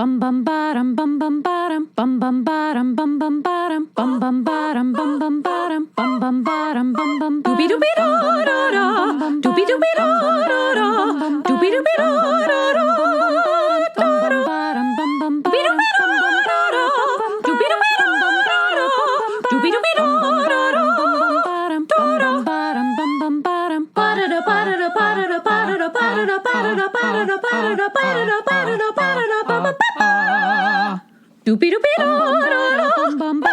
bum bum bottom bum bum bottom bum bum bottom bum bum bottom bum bum bottom bum bum bottom bum bum bottom bum bum doobie doobie da da da doobie doobie da da da doobie doobie da da da bum bum bottom bum bum doobie doobie da da da doobie doobie da da doobie doobie da da da bum bum bottom bum bum bottom ba da da ba da da ba da da ba da da ba da da ba da da ba da da ba da da ba da da ba da da ba da da ba ba ba doobie doobie da da bum bum ba.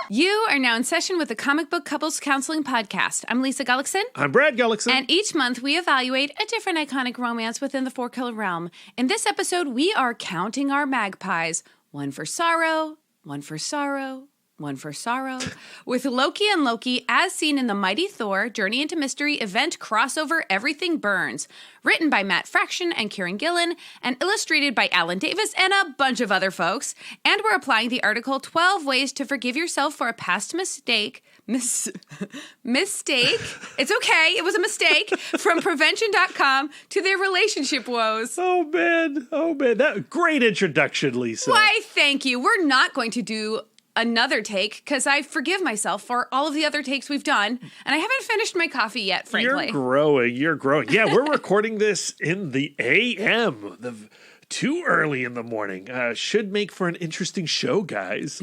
You are now in session with the Comic Book Couples Counseling Podcast. I'm Lisa Gullickson. I'm Brad Gullickson. And each month we evaluate a different iconic romance within the four-color realm. In this episode, we are counting our magpies. One for sorrow, one for sorrow, one for sorrow, with Loki and Loki as seen in the Mighty Thor Journey into Mystery event crossover Everything Burns, written by Matt Fraction and Kieron Gillen, and illustrated by Alan Davis and a bunch of other folks. And we're applying the article 12 Ways to Forgive Yourself for a Past Mistake. Mistake. It's okay. It was a mistake. From prevention.com to their relationship woes. Oh, man. That great introduction, Lisa. Why, thank you. We're not going to do another take because I forgive myself for all of the other takes we've done, and I haven't finished my coffee yet, frankly. You're growing. Yeah, we're recording this in the AM, too early in the morning. Should make for an interesting show, guys.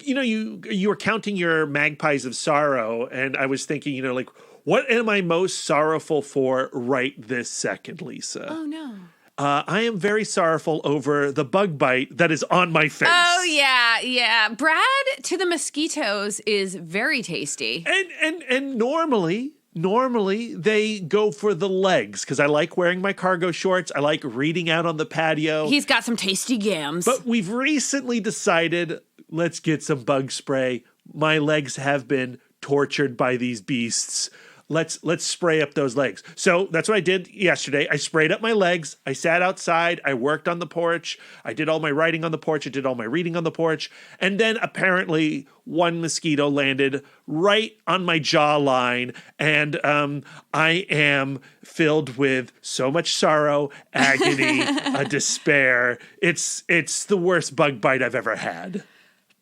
You were counting your magpies of sorrow, and I was thinking, like, what am I most sorrowful for right this second, Lisa? Oh, no. I am very sorrowful over the bug bite that is on my face. Oh, yeah. Brad to the mosquitoes is very tasty. And normally they go for the legs because I like wearing my cargo shorts. I like reading out on the patio. He's got some tasty gams. But we've recently decided, let's get some bug spray. My legs have been tortured by these beasts. Let's spray up those legs. So that's what I did yesterday. I sprayed up my legs. I sat outside. I worked on the porch. I did all my writing on the porch. I did all my reading on the porch. And then apparently one mosquito landed right on my jawline. And I am filled with so much sorrow, agony, despair. It's the worst bug bite I've ever had.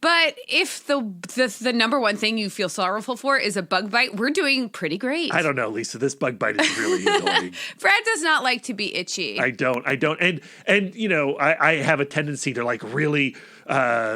But if the number one thing you feel sorrowful for is a bug bite, we're doing pretty great. I don't know, Lisa. This bug bite is really annoying. Brad does not like to be itchy. I don't. And I have a tendency to like really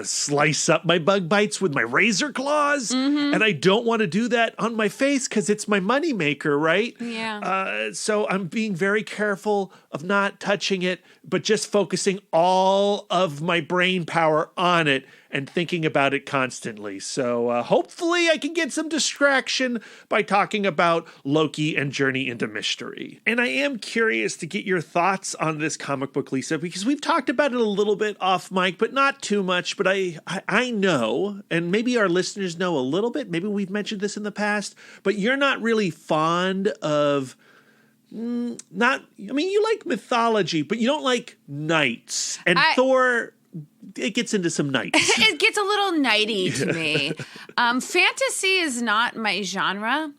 slice up my bug bites with my razor claws. Mm-hmm. And I don't want to do that on my face because it's my moneymaker, right? Yeah. So I'm being very careful of not touching it, but just focusing all of my brain power on it and thinking about it constantly. So hopefully I can get some distraction by talking about Loki and Journey into Mystery. And I am curious to get your thoughts on this comic book, Lisa, because we've talked about it a little bit off mic, but not too much. But I know, and maybe our listeners know a little bit, maybe we've mentioned this in the past, but you're not really fond of you like mythology, but you don't like knights. And Thor, it gets into some knights. It gets a little knighty to me. Fantasy is not my genre,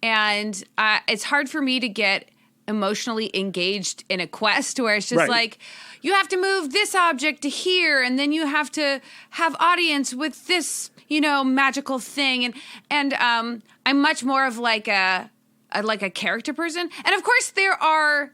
and it's hard for me to get emotionally engaged in a quest where it's just like, you have to move this object to here, and then you have to have audience with this, magical thing. And I'm much more of like a character person. And of course there are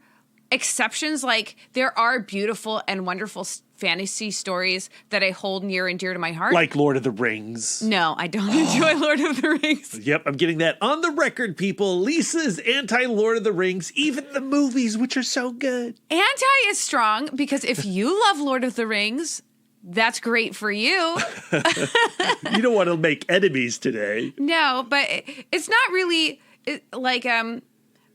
exceptions. Like there are beautiful and wonderful fantasy stories that I hold near and dear to my heart. Like Lord of the Rings. No, I don't enjoy Lord of the Rings. Yep, I'm getting that on the record, people. Lisa's anti-Lord of the Rings, even the movies, which are so good. Anti is strong because if you love Lord of the Rings, that's great for you. You don't want to make enemies today. No, but it's not really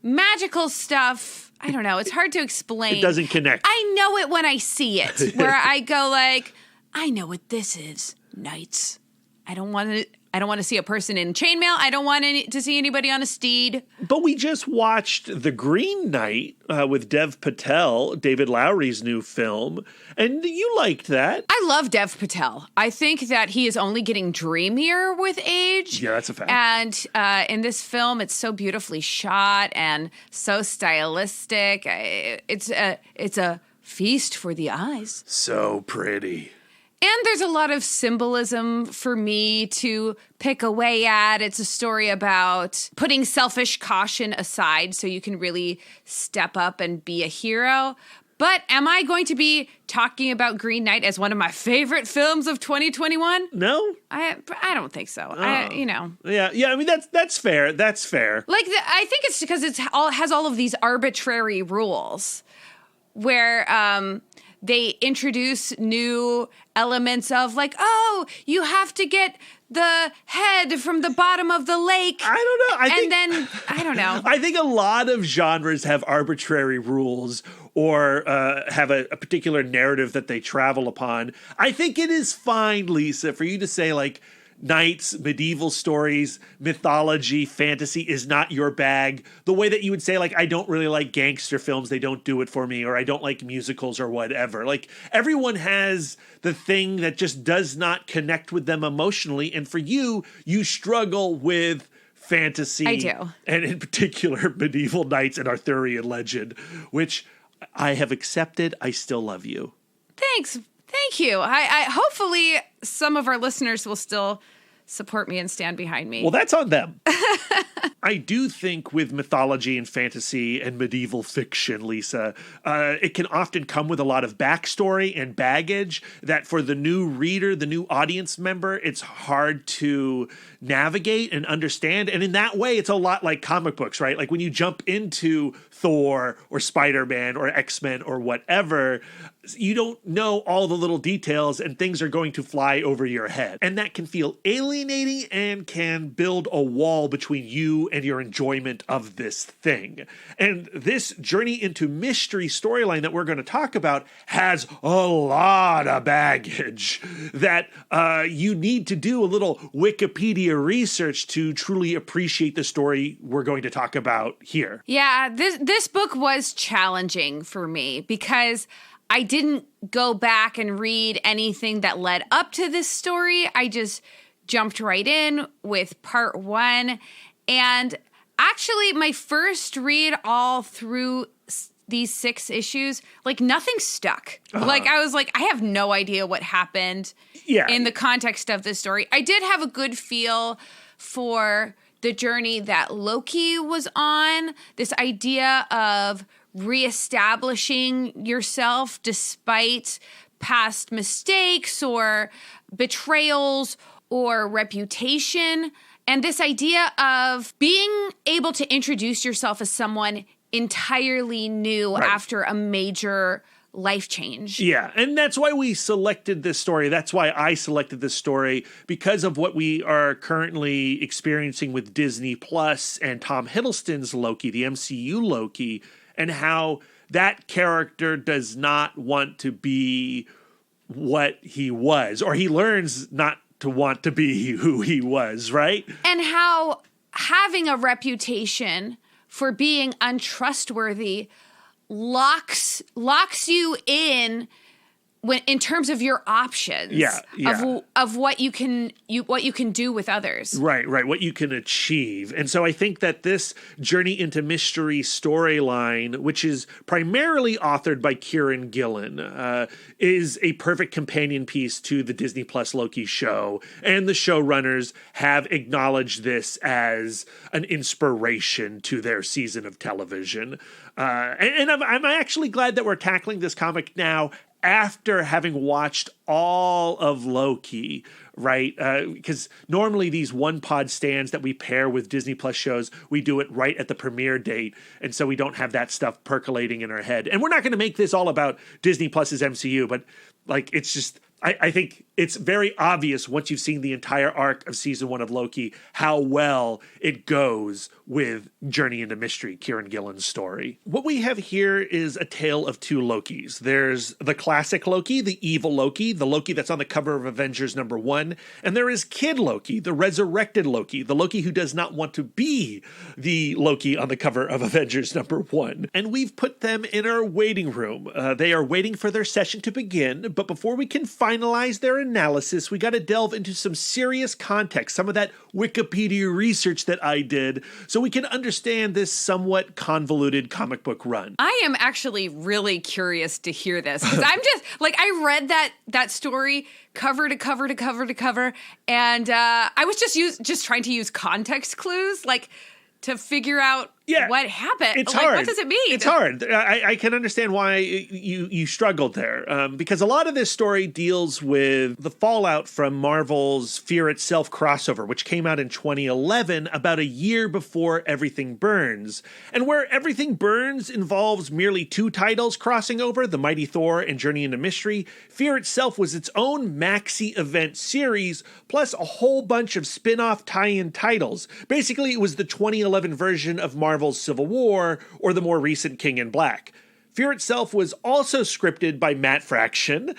magical stuff. I don't know. It's hard to explain. It doesn't connect. I know it when I see it, where I go like, I know what this is. Knights. I don't want to see a person in chainmail. I don't want to see anybody on a steed. But we just watched The Green Knight with Dev Patel, David Lowery's new film, and you liked that. I love Dev Patel. I think that he is only getting dreamier with age. Yeah, that's a fact. And in this film, it's so beautifully shot and so stylistic. It's a feast for the eyes. So pretty. And there's a lot of symbolism for me to pick away at. It's a story about putting selfish caution aside so you can really step up and be a hero. But am I going to be talking about Green Knight as one of my favorite films of 2021? No? I don't think so. Yeah, I mean, that's fair. That's fair. Like, I think it's because has all of these arbitrary rules where they introduce new elements of like, oh, you have to get the head from the bottom of the lake. I don't know. I don't know. I think a lot of genres have arbitrary rules or have a particular narrative that they travel upon. I think it is fine, Lisa, for you to say like, knights, medieval stories, mythology, fantasy is not your bag. The way that you would say, like, I don't really like gangster films, they don't do it for me, or I don't like musicals or whatever. Like, everyone has the thing that just does not connect with them emotionally. And for you, you struggle with fantasy. I do. And in particular, medieval knights and Arthurian legend, which I have accepted. I still love you. Thanks. Thank you. I hopefully some of our listeners will still support me and stand behind me. Well, that's on them. I do think with mythology and fantasy and medieval fiction, Lisa, it can often come with a lot of backstory and baggage that for the new reader, the new audience member, it's hard to navigate and understand. And in that way, it's a lot like comic books, right? Like when you jump into Thor or Spider-Man or X-Men or whatever, you don't know all the little details and things are going to fly over your head. And that can feel alienating and can build a wall between you and your enjoyment of this thing. And this journey into mystery storyline that we're going to talk about has a lot of baggage that you need to do a little Wikipedia research to truly appreciate the story we're going to talk about here. Yeah, this book was challenging for me because I didn't go back and read anything that led up to this story. I just jumped right in with part 1. And actually, my first read all through these 6 issues, like nothing stuck. Like I was like, I have no idea what happened in the context of this story. I did have a good feel for the journey that Loki was on, this idea of reestablishing yourself despite past mistakes or betrayals or reputation. And this idea of being able to introduce yourself as someone entirely new after a major life change. Yeah, and that's why we selected this story. That's why I selected this story, because of what we are currently experiencing with Disney Plus and Tom Hiddleston's Loki, the MCU Loki, and how that character does not want to be what he was, or he learns not to want to be who he was, right? And how having a reputation for being untrustworthy locks you in terms of your options of what you can do with others. Right, what you can achieve. And so I think that this Journey into Mystery storyline, which is primarily authored by Kieron Gillen, is a perfect companion piece to the Disney Plus Loki show. And the showrunners have acknowledged this as an inspiration to their season of television. And I'm actually glad that we're tackling this comic now after having watched all of Loki, right? Because normally these one-pod stands that we pair with Disney Plus shows, we do it right at the premiere date, and so we don't have that stuff percolating in our head. And we're not going to make this all about Disney Plus's MCU, but like it's just... I think it's very obvious once you've seen the entire arc of season 1 of Loki how well it goes with Journey into Mystery, Kieron Gillen's story. What we have here is a tale of 2 Lokis. There's the classic Loki, the evil Loki, the Loki that's on the cover of Avengers #1, and there is Kid Loki, the resurrected Loki, the Loki who does not want to be the Loki on the cover of Avengers #1. And we've put them in our waiting room. They are waiting for their session to begin, but before we can finalize their analysis, we got to delve into some serious context, some of that Wikipedia research that I did, so we can understand this somewhat convoluted comic book run. I am actually really curious to hear this, because I'm just, like, I read that story cover to cover to cover to cover, and I was just trying to use context clues, like, to figure out what happened. It's like, hard. What does it mean? It's hard. I can understand why you struggled there, because a lot of this story deals with the fallout from Marvel's Fear Itself crossover, which came out in 2011, about a year before Everything Burns. And where Everything Burns involves merely 2 titles crossing over, The Mighty Thor and Journey into Mystery, Fear Itself was its own maxi event series, plus a whole bunch of spin-off tie-in titles. Basically, it was the 2011 version of Marvel's Civil War, or the more recent King in Black. Fear Itself was also scripted by Matt Fraction.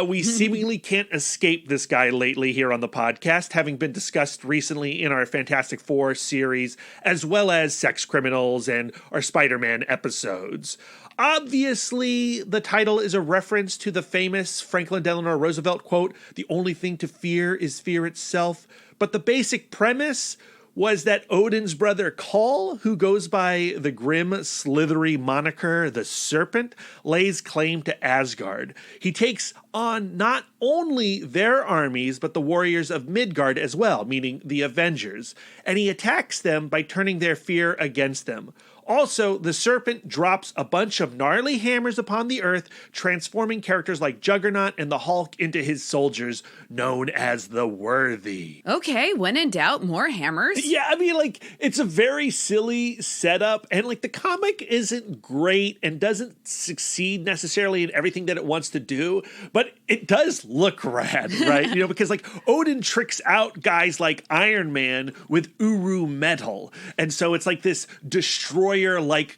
We seemingly can't escape this guy lately here on the podcast, having been discussed recently in our Fantastic Four series, as well as Sex Criminals and our Spider-Man episodes. Obviously, the title is a reference to the famous Franklin Delano Roosevelt quote, "The only thing to fear is fear itself." But the basic premise was that Odin's brother Kol, who goes by the grim, slithery moniker The Serpent, lays claim to Asgard. He takes on not only their armies, but the warriors of Midgard as well, meaning the Avengers, and he attacks them by turning their fear against them. Also, the Serpent drops a bunch of gnarly hammers upon the earth, transforming characters like Juggernaut and the Hulk into his soldiers, known as the Worthy. Okay, when in doubt, more hammers. Yeah, I mean, like, it's a very silly setup, and, like, the comic isn't great and doesn't succeed necessarily in everything that it wants to do, but it does look rad, right? You know, because, like, Odin tricks out guys like Iron Man with Uru metal, and so it's like this destroyer-like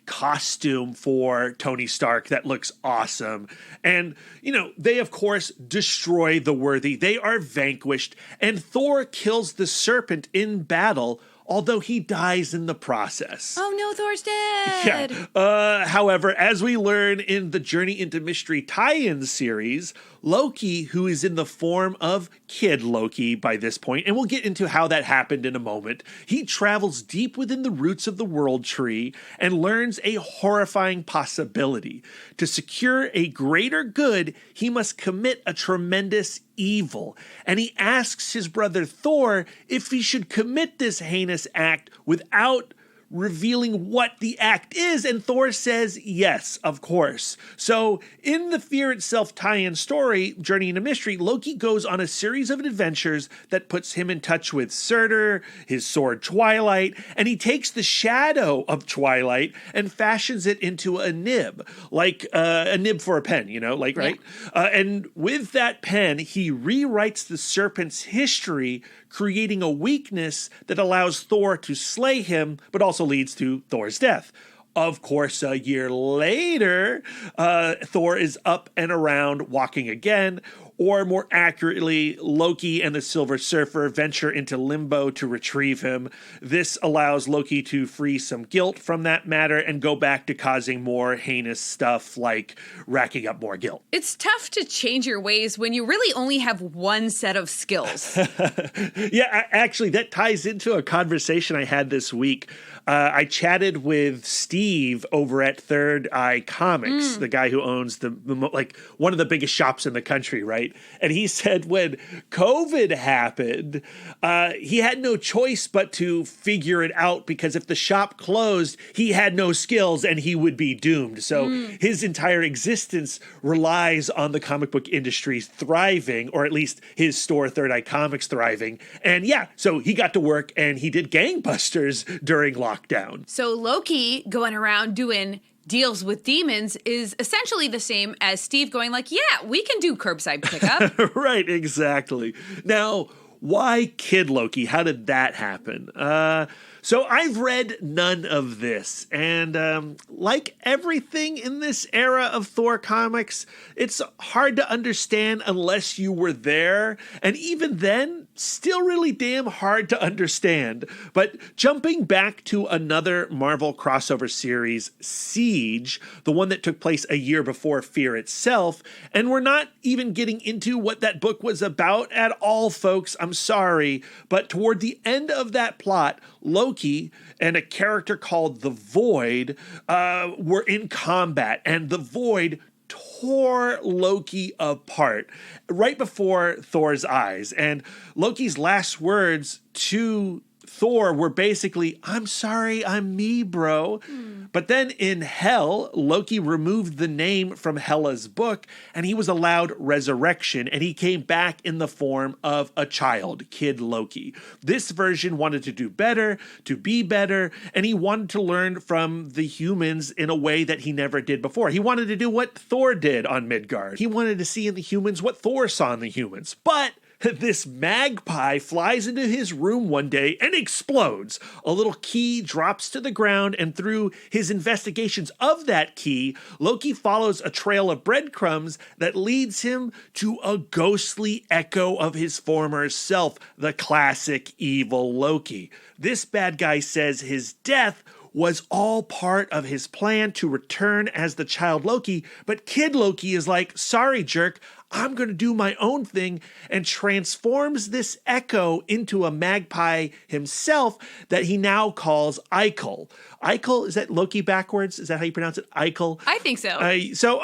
costume for Tony Stark that looks awesome. And, you know, they, of course, destroy the Worthy. They are vanquished, and Thor kills the Serpent in battle, although he dies in the process. Oh no, Thor's dead! Yeah. However, as we learn in the Journey into Mystery tie-in series, Loki, who is in the form of Kid Loki by this point, and we'll get into how that happened in a moment, he travels deep within the roots of the World Tree and learns a horrifying possibility. To secure a greater good, he must commit a tremendous evil, and he asks his brother Thor if he should commit this heinous act without revealing what the act is, and Thor says yes, of course. So in the Fear Itself tie-in story, Journey into Mystery, Loki goes on a series of adventures that puts him in touch with Surtur, his sword Twilight, and he takes the shadow of Twilight and fashions it into a nib, like a nib for a pen, you know, like, right? And with that pen, he rewrites the Serpent's history, creating a weakness that allows Thor to slay him, but also leads to Thor's death. Of course, a year later, Thor is up and around walking again, or more accurately, Loki and the Silver Surfer venture into limbo to retrieve him. This allows Loki to free some guilt from that matter and go back to causing more heinous stuff like racking up more guilt. It's tough to change your ways when you really only have one set of skills. Yeah, actually, that ties into a conversation I had this week. I chatted with Steve over at Third Eye Comics, the guy who owns the like one of the biggest shops in the country, right? And he said when COVID happened, he had no choice but to figure it out, because if the shop closed, he had no skills and he would be doomed. So his entire existence relies on the comic book industry's thriving, or at least his store, Third Eye Comics, thriving. And yeah, so he got to work and he did gangbusters during lockdown. So Loki going around doing deals with demons is essentially the same as Steve going like, yeah, we can do curbside pickup. Right, exactly. Now, why Kid Loki? How did that happen? So I've read none of this, and like everything in this era of Thor comics, it's hard to understand unless you were there, and even then, still really damn hard to understand. But jumping back to another Marvel crossover series, Siege, the one that took place a year before Fear itself, and we're not even getting into what that book was about at all, folks, I'm sorry, but toward the end of that plot, Loki and a character called the Void were in combat, and the Void tore Loki apart right before Thor's eyes. And Loki's last words to Thor were basically, "I'm sorry, I'm me, bro." But then in Hell, Loki removed the name from Hela's book, and he was allowed resurrection, and he came back in the form of a child, Kid Loki. This version wanted to do better, to be better, and he wanted to learn from the humans in a way that he never did before. He wanted to do what Thor did on Midgard. He wanted to see in the humans what Thor saw in the humans. But this magpie flies into his room one day and explodes. A little key drops to the ground, and through his investigations of that key, Loki follows a trail of breadcrumbs that leads him to a ghostly echo of his former self, the classic evil Loki. This bad guy says his death was all part of his plan to return as the child Loki, but Kid Loki is like, "Sorry, jerk, I'm going to do my own thing," and transforms this echo into a magpie himself that he now calls Ikol. Ikol, is that Loki backwards? Is that how you pronounce it? Ikol? I think so.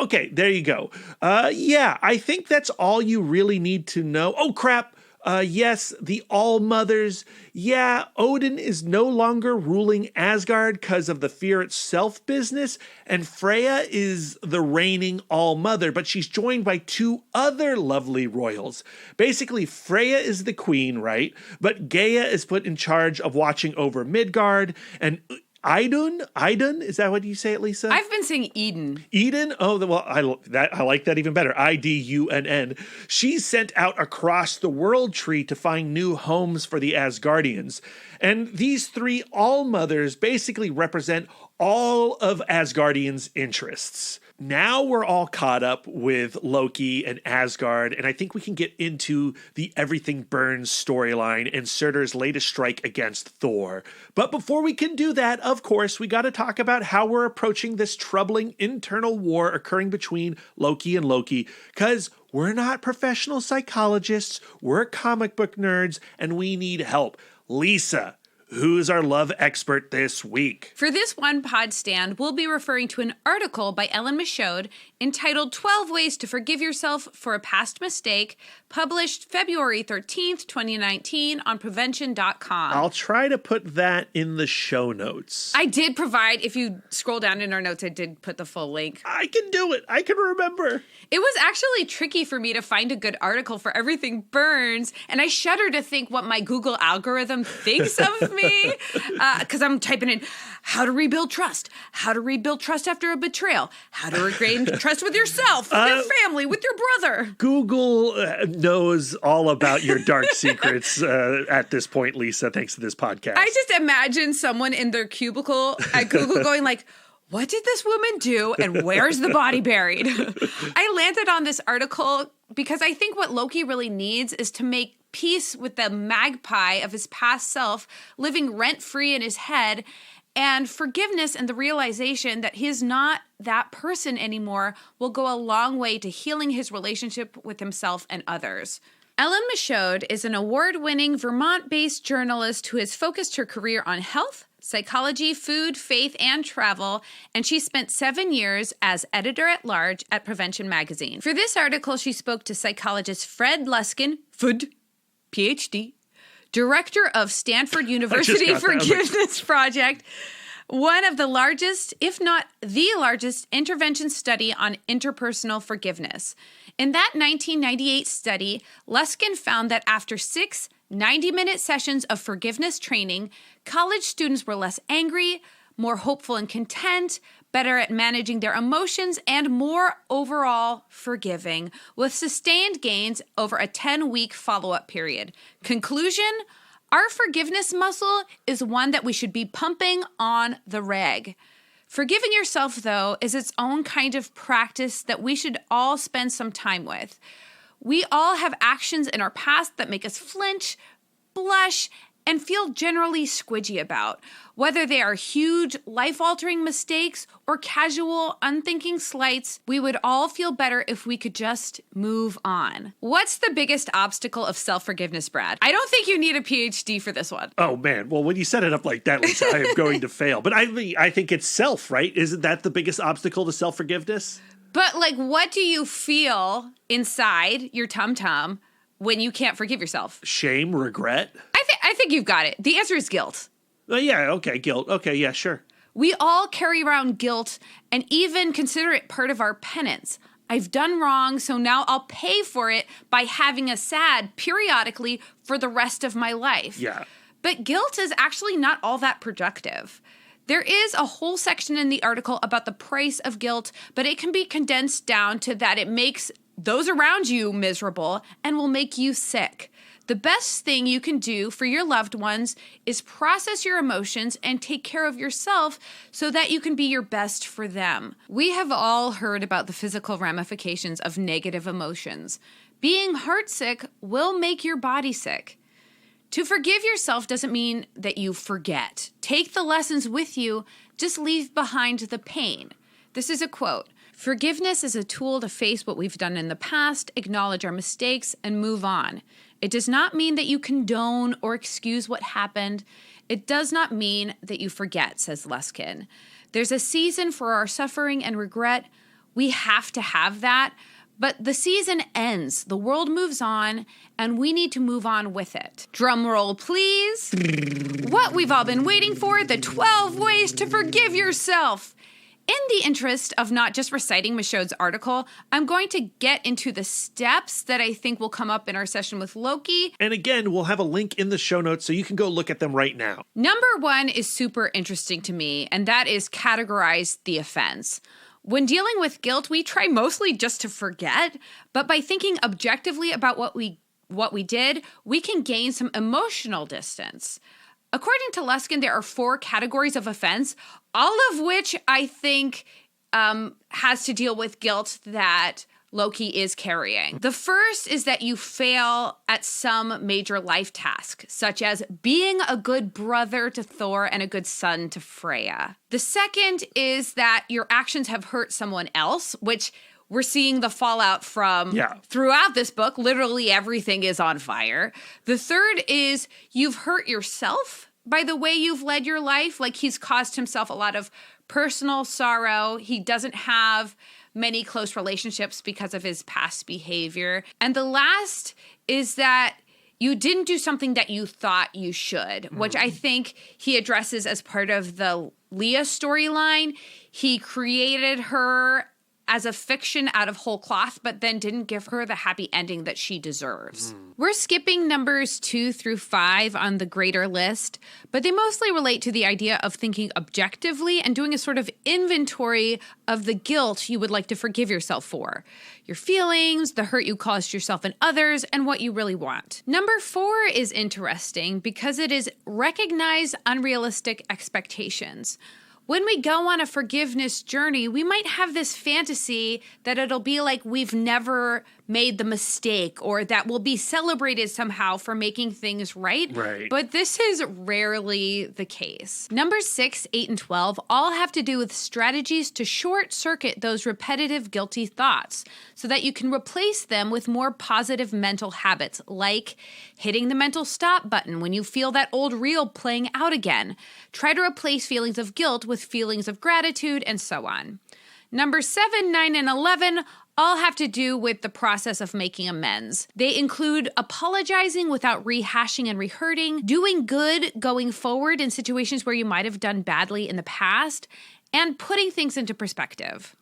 Okay, there you go. Yeah, I think that's all you really need to know. Oh, crap. Yes, the All-Mothers. Yeah, Odin is no longer ruling Asgard because of the Fear itself business, and Freya is the reigning All-Mother, but she's joined by two other lovely royals. Basically, Freya is the queen, right? But Gaia is put in charge of watching over Midgard, and Idun, is that what you say it, Lisa? I've been saying Eden. Eden? Oh, well, I like that even better. Idunn. She's sent out across the world tree to find new homes for the Asgardians. And these three All-Mothers basically represent all of Asgardians' interests. Now we're all caught up with Loki and Asgard, and I think we can get into the Everything Burns storyline and Surtur's latest strike against Thor. But before we can do that, of course, we got to talk about how we're approaching this troubling internal war occurring between Loki and Loki, because we're not professional psychologists, we're comic book nerds, and we need help. Lisa, who's our love expert this week? For this one pod stand, we'll be referring to an article by Ellen Michaud entitled 12 Ways to Forgive Yourself for a Past Mistake, published February 13th, 2019 on prevention.com. I'll try to put that in the show notes. I did provide, if you scroll down in our notes, I did put the full link. I can do it. I can remember. It was actually tricky for me to find a good article for Everything Burns, and I shudder to think what my Google algorithm thinks of me, because I'm typing in how to rebuild trust after a betrayal, how to regain trust with yourself, with your family, with your brother. Google knows all about your dark secrets at this point, Lisa, thanks to this podcast. I just imagine someone in their cubicle at Google going like, what did this woman do and where's the body buried? I landed on this article because I think what Loki really needs is to make peace with the magpie of his past self living rent-free in his head, and forgiveness and the realization that he's not that person anymore will go a long way to healing his relationship with himself and others. Ellen Michaud is an award-winning Vermont-based journalist who has focused her career on health, psychology, food, faith, and travel, and she spent 7 years as editor-at-large at Prevention magazine. For this article, she spoke to psychologist Fred Luskin, PhD, director of Stanford University Forgiveness Project, one of the largest, if not the largest, intervention study on interpersonal forgiveness. In that 1998 study, Luskin found that after 6 90-minute sessions of forgiveness training, college students were less angry, more hopeful and content, better at managing their emotions, and more overall forgiving, with sustained gains over a 10-week follow-up period. Conclusion? Our forgiveness muscle is one that we should be pumping on the reg. Forgiving yourself, though, is its own kind of practice that we should all spend some time with. We all have actions in our past that make us flinch, blush, and feel generally squidgy about, whether they are huge, life-altering mistakes or casual, unthinking slights. We would all feel better if we could just move on. What's the biggest obstacle of self-forgiveness, Brad? I don't think you need a PhD for this one. Oh, man. Well, when you set it up like that, Lisa, I am going to fail. But I think it's self, right? Isn't that the biggest obstacle to self-forgiveness? But, like, what do you feel inside your tum-tum when you can't forgive yourself? Shame, regret? I think you've got it. The answer is guilt. Yeah, okay, guilt. Okay, yeah, sure. We all carry around guilt and even consider it part of our penance. I've done wrong, so now I'll pay for it by having a sad periodically for the rest of my life. Yeah. But guilt is actually not all that productive. There is a whole section in the article about the price of guilt, but it can be condensed down to that it makes those around you miserable and will make you sick. The best thing you can do for your loved ones is process your emotions and take care of yourself so that you can be your best for them. We have all heard about the physical ramifications of negative emotions. Being heartsick will make your body sick. To forgive yourself doesn't mean that you forget. Take the lessons with you, just leave behind the pain. This is a quote. Forgiveness is a tool to face what we've done in the past, acknowledge our mistakes, and move on. It does not mean that you condone or excuse what happened. It does not mean that you forget, says Leisten. There's a season for our suffering and regret. We have to have that. But the season ends, the world moves on, and we need to move on with it. Drum roll, please. What we've all been waiting for, the 12 ways to forgive yourself. In the interest of not just reciting Michoud's article, I'm going to get into the steps that I think will come up in our session with Loki. And again, we'll have a link in the show notes so you can go look at them right now. Number 1 is super interesting to me, and that is categorize the offense. When dealing with guilt, we try mostly just to forget, but by thinking objectively about what we did, we can gain some emotional distance. According to Leisten, there are 4 categories of offense, all of which I think has to deal with guilt that Loki is carrying. The first is that you fail at some major life task, such as being a good brother to Thor and a good son to Freya. The second is that your actions have hurt someone else, which we're seeing the fallout from throughout this book. Literally everything is on fire. The third is you've hurt yourself by the way you've led your life. Like, he's caused himself a lot of personal sorrow. He doesn't have many close relationships because of his past behavior. And the last is that you didn't do something that you thought you should, which I think he addresses as part of the Leah storyline. He created her as a fiction out of whole cloth, but then didn't give her the happy ending that she deserves. We're skipping numbers 2 through 5 on the greater list, but they mostly relate to the idea of thinking objectively and doing a sort of inventory of the guilt you would like to forgive yourself for. Your feelings, the hurt you caused yourself and others, and what you really want. Number 4 is interesting because it is recognize unrealistic expectations. When we go on a forgiveness journey, we might have this fantasy that it'll be like we've never made the mistake or that we'll be celebrated somehow for making things right. But this is rarely the case. Numbers 6, 8, and 12 all have to do with strategies to short circuit those repetitive guilty thoughts so that you can replace them with more positive mental habits, like hitting the mental stop button when you feel that old reel playing out again. Try to replace feelings of guilt with feelings of gratitude, and so on. Numbers 7, 9, and 11 all have to do with the process of making amends. They include apologizing without rehashing and rehurting, doing good going forward in situations where you might have done badly in the past, and putting things into perspective.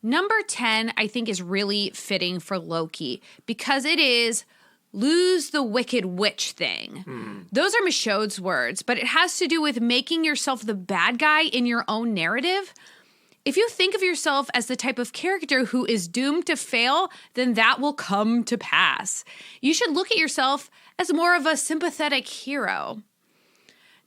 Number 10, I think, is really fitting for Loki because it is lose the wicked witch thing. Those are Michoud's words, but it has to do with making yourself the bad guy in your own narrative. If you think of yourself as the type of character who is doomed to fail, then that will come to pass. You should look at yourself as more of a sympathetic hero.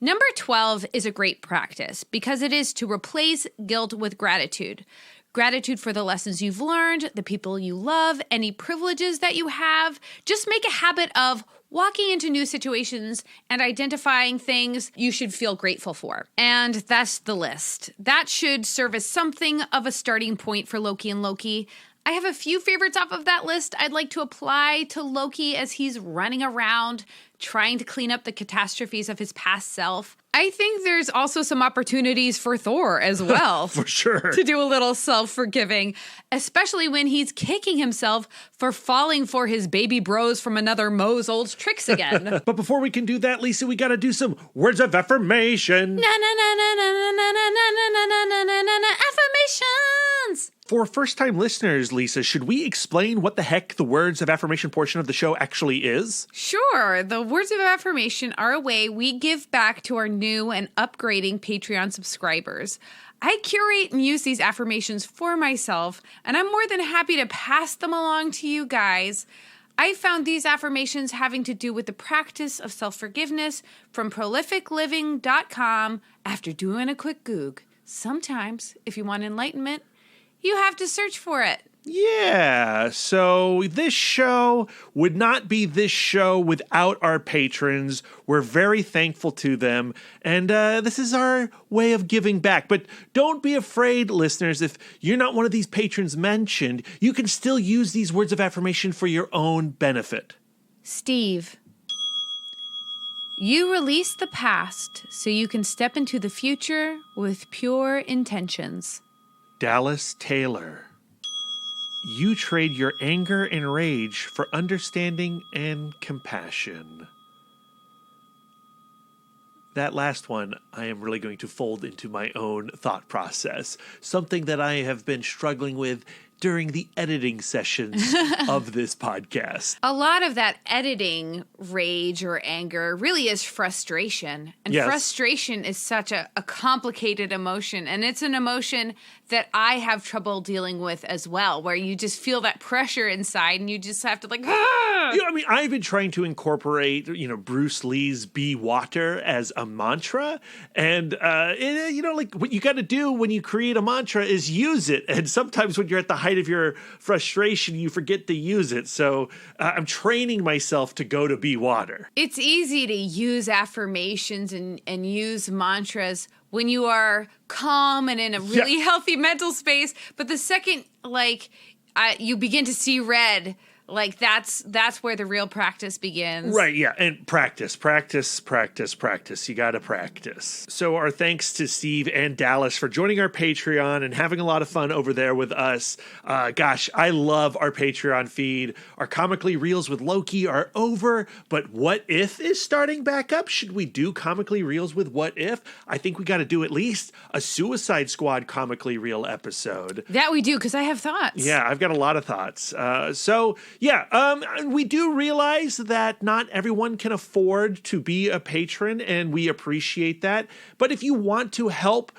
Number 12 is a great practice because it is to replace guilt with gratitude. Gratitude for the lessons you've learned, the people you love, any privileges that you have. Just make a habit of walking into new situations and identifying things you should feel grateful for. And that's the list. That should serve as something of a starting point for Loki and Loki. I have a few favorites off of that list I'd like to apply to Loki as he's running around trying to clean up the catastrophes of his past self. I think there's also some opportunities for Thor as well. For sure. To do a little self-forgiving, especially when he's kicking himself for falling for his baby bros from another Moe's old tricks again. But before we can do that, Lisa, we got to do some words of affirmation. Affirmations! For first-time listeners, Lisa, should we explain what the heck the words of affirmation portion of the show actually is? Sure. The words of affirmation are a way we give back to our new and upgrading Patreon subscribers. I curate and use these affirmations for myself, and I'm more than happy to pass them along to you guys. I found these affirmations having to do with the practice of self-forgiveness from prolificliving.com after doing a quick Goog. Sometimes, if you want enlightenment, you have to search for it. Yeah, so this show would not be this show without our patrons. We're very thankful to them, and this is our way of giving back. But don't be afraid, listeners, if you're not one of these patrons mentioned, you can still use these words of affirmation for your own benefit. Steve, you release the past so you can step into the future with pure intentions. Dallas Taylor, you trade your anger and rage for understanding and compassion. That last one, I am really going to fold into my own thought process, something that I have been struggling with during the editing sessions of this podcast. A lot of that editing rage or anger really is frustration. And yes. Frustration is such a complicated emotion. And it's an emotion that I have trouble dealing with as well, where you just feel that pressure inside and you just have to like, ah! You know, I mean, I've been trying to incorporate, Bruce Lee's "Be Water" as a mantra. And, like what you got to do when you create a mantra is use it. And sometimes when you're at the height of your frustration, you forget to use it. So I'm training myself to go to "Be Water." It's easy to use affirmations and use mantras when you are calm and in a really healthy mental space. But the second, you begin to see red, that's where the real practice begins. Right, yeah. And practice. You got to practice. So our thanks to Steve and Dallas for joining our Patreon and having a lot of fun over there with us. Gosh, I love our Patreon feed. Our Comically Reels with Loki are over, but What If is starting back up. Should we do Comically Reels with What If? I think we got to do at least a Suicide Squad Comically Reel episode. That we do, because I have thoughts. Yeah, I've got a lot of thoughts. We do realize that not everyone can afford to be a patron, and we appreciate that. But if you want to help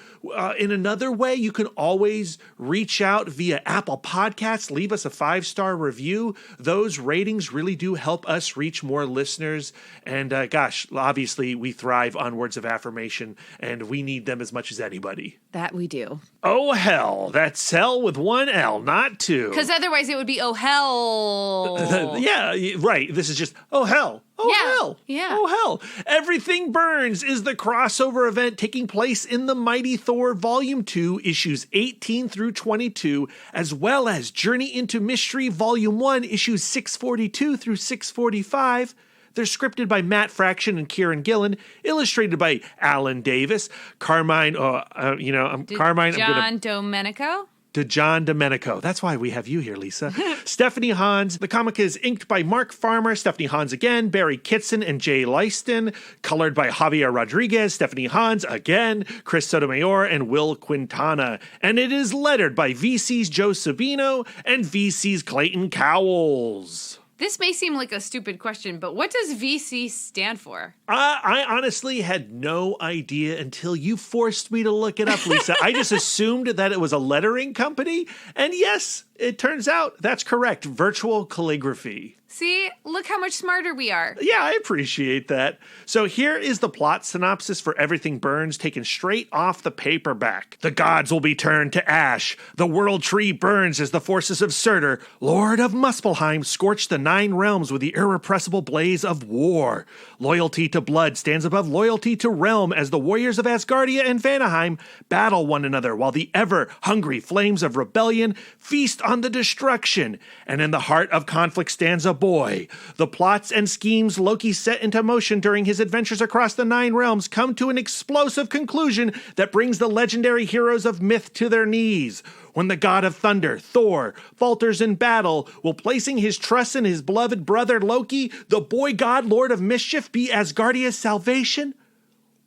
in another way, you can always reach out via Apple Podcasts, leave us a 5-star review. Those ratings really do help us reach more listeners. And obviously we thrive on words of affirmation, and we need them as much as anybody. That we do. Oh, hell. That's hell with one L, not two. Because otherwise it would be, oh, hell. Yeah, right. This is just, oh, hell. Oh, yeah. hell. Yeah. Oh, hell. Everything Burns is the crossover event taking place in the Mighty Thor Volume 2, issues 18 through 22, as well as Journey into Mystery Volume 1, issues 642 through 645. They're scripted by Matt Fraction and Kieron Gillen, illustrated by Alan Davis, Carmine, Giandomenico? De Giandomenico. That's why we have you here, Lisa. Stephanie Hans. The comic is inked by Mark Farmer, Stephanie Hans again, Barry Kitson, and Jay Leisten. Colored by Javier Rodriguez, Stephanie Hans again, Chris Sotomayor, and Wil Quintana. And it is lettered by VC's Joe Sabino and VC's Clayton Cowles. This may seem like a stupid question, but what does VC stand for? I honestly had no idea until you forced me to look it up, Lisa. I just assumed that it was a lettering company. And yes, it turns out that's correct. Virtual calligraphy. See, look how much smarter we are. Yeah, I appreciate that. So here is the plot synopsis for Everything Burns, taken straight off the paperback. The gods will be turned to ash. The world tree burns as the forces of Surtur, Lord of Muspelheim, scorch the 9 realms with the irrepressible blaze of war. Loyalty to blood stands above loyalty to realm as the warriors of Asgardia and Vanaheim battle one another while the ever-hungry flames of rebellion feast on the destruction. And in the heart of conflict stands a boy. The plots and schemes Loki set into motion during his adventures across the 9 realms come to an explosive conclusion that brings the legendary heroes of myth to their knees. When the god of thunder, Thor, falters in battle, will placing his trust in his beloved brother Loki, the boy god lord of mischief, be Asgardia's salvation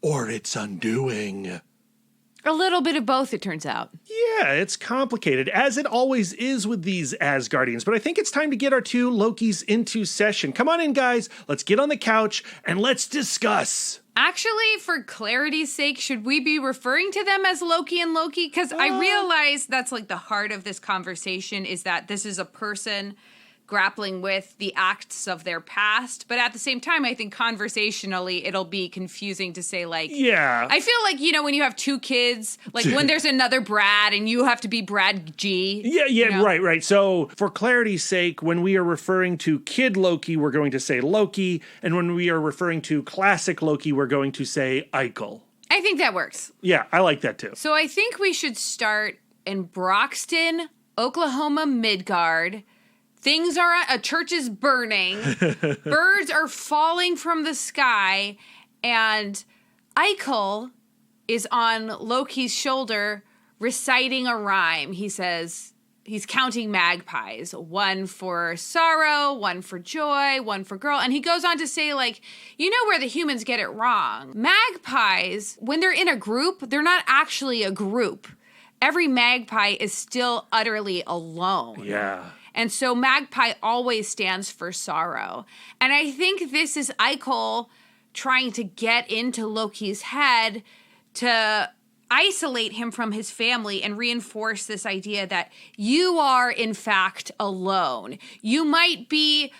or its undoing? A little bit of both, it turns out. Yeah, it's complicated, as it always is with these Asgardians, but I think it's time to get our 2 Lokis into session. Come on in, guys. Let's get on the couch and let's discuss. Actually, for clarity's sake, should we be referring to them as Loki and Loki? Because I realize that's like the heart of this conversation, is that this is a person grappling with the acts of their past. But at the same time, I think conversationally, it'll be confusing to say, like, yeah. I feel like, when you have 2 kids, like when there's another Brad and you have to be Brad G. Yeah, right. So for clarity's sake, when we are referring to Kid Loki, we're going to say Loki. And when we are referring to classic Loki, we're going to say Ikol. I think that works. Yeah, I like that too. So I think we should start in Broxton, Oklahoma, Midgard. Things are, a church is burning, birds are falling from the sky, and Ikol is on Loki's shoulder reciting a rhyme. He says, he's counting magpies, 1 for sorrow, 1 for joy, 1 for girl. And he goes on to say, like, you know where the humans get it wrong. Magpies, when they're in a group, they're not actually a group. Every magpie is still utterly alone. Yeah. And so magpie always stands for sorrow. And I think this is Ikol trying to get into Loki's head to isolate him from his family and reinforce this idea that you are, in fact, alone. You might be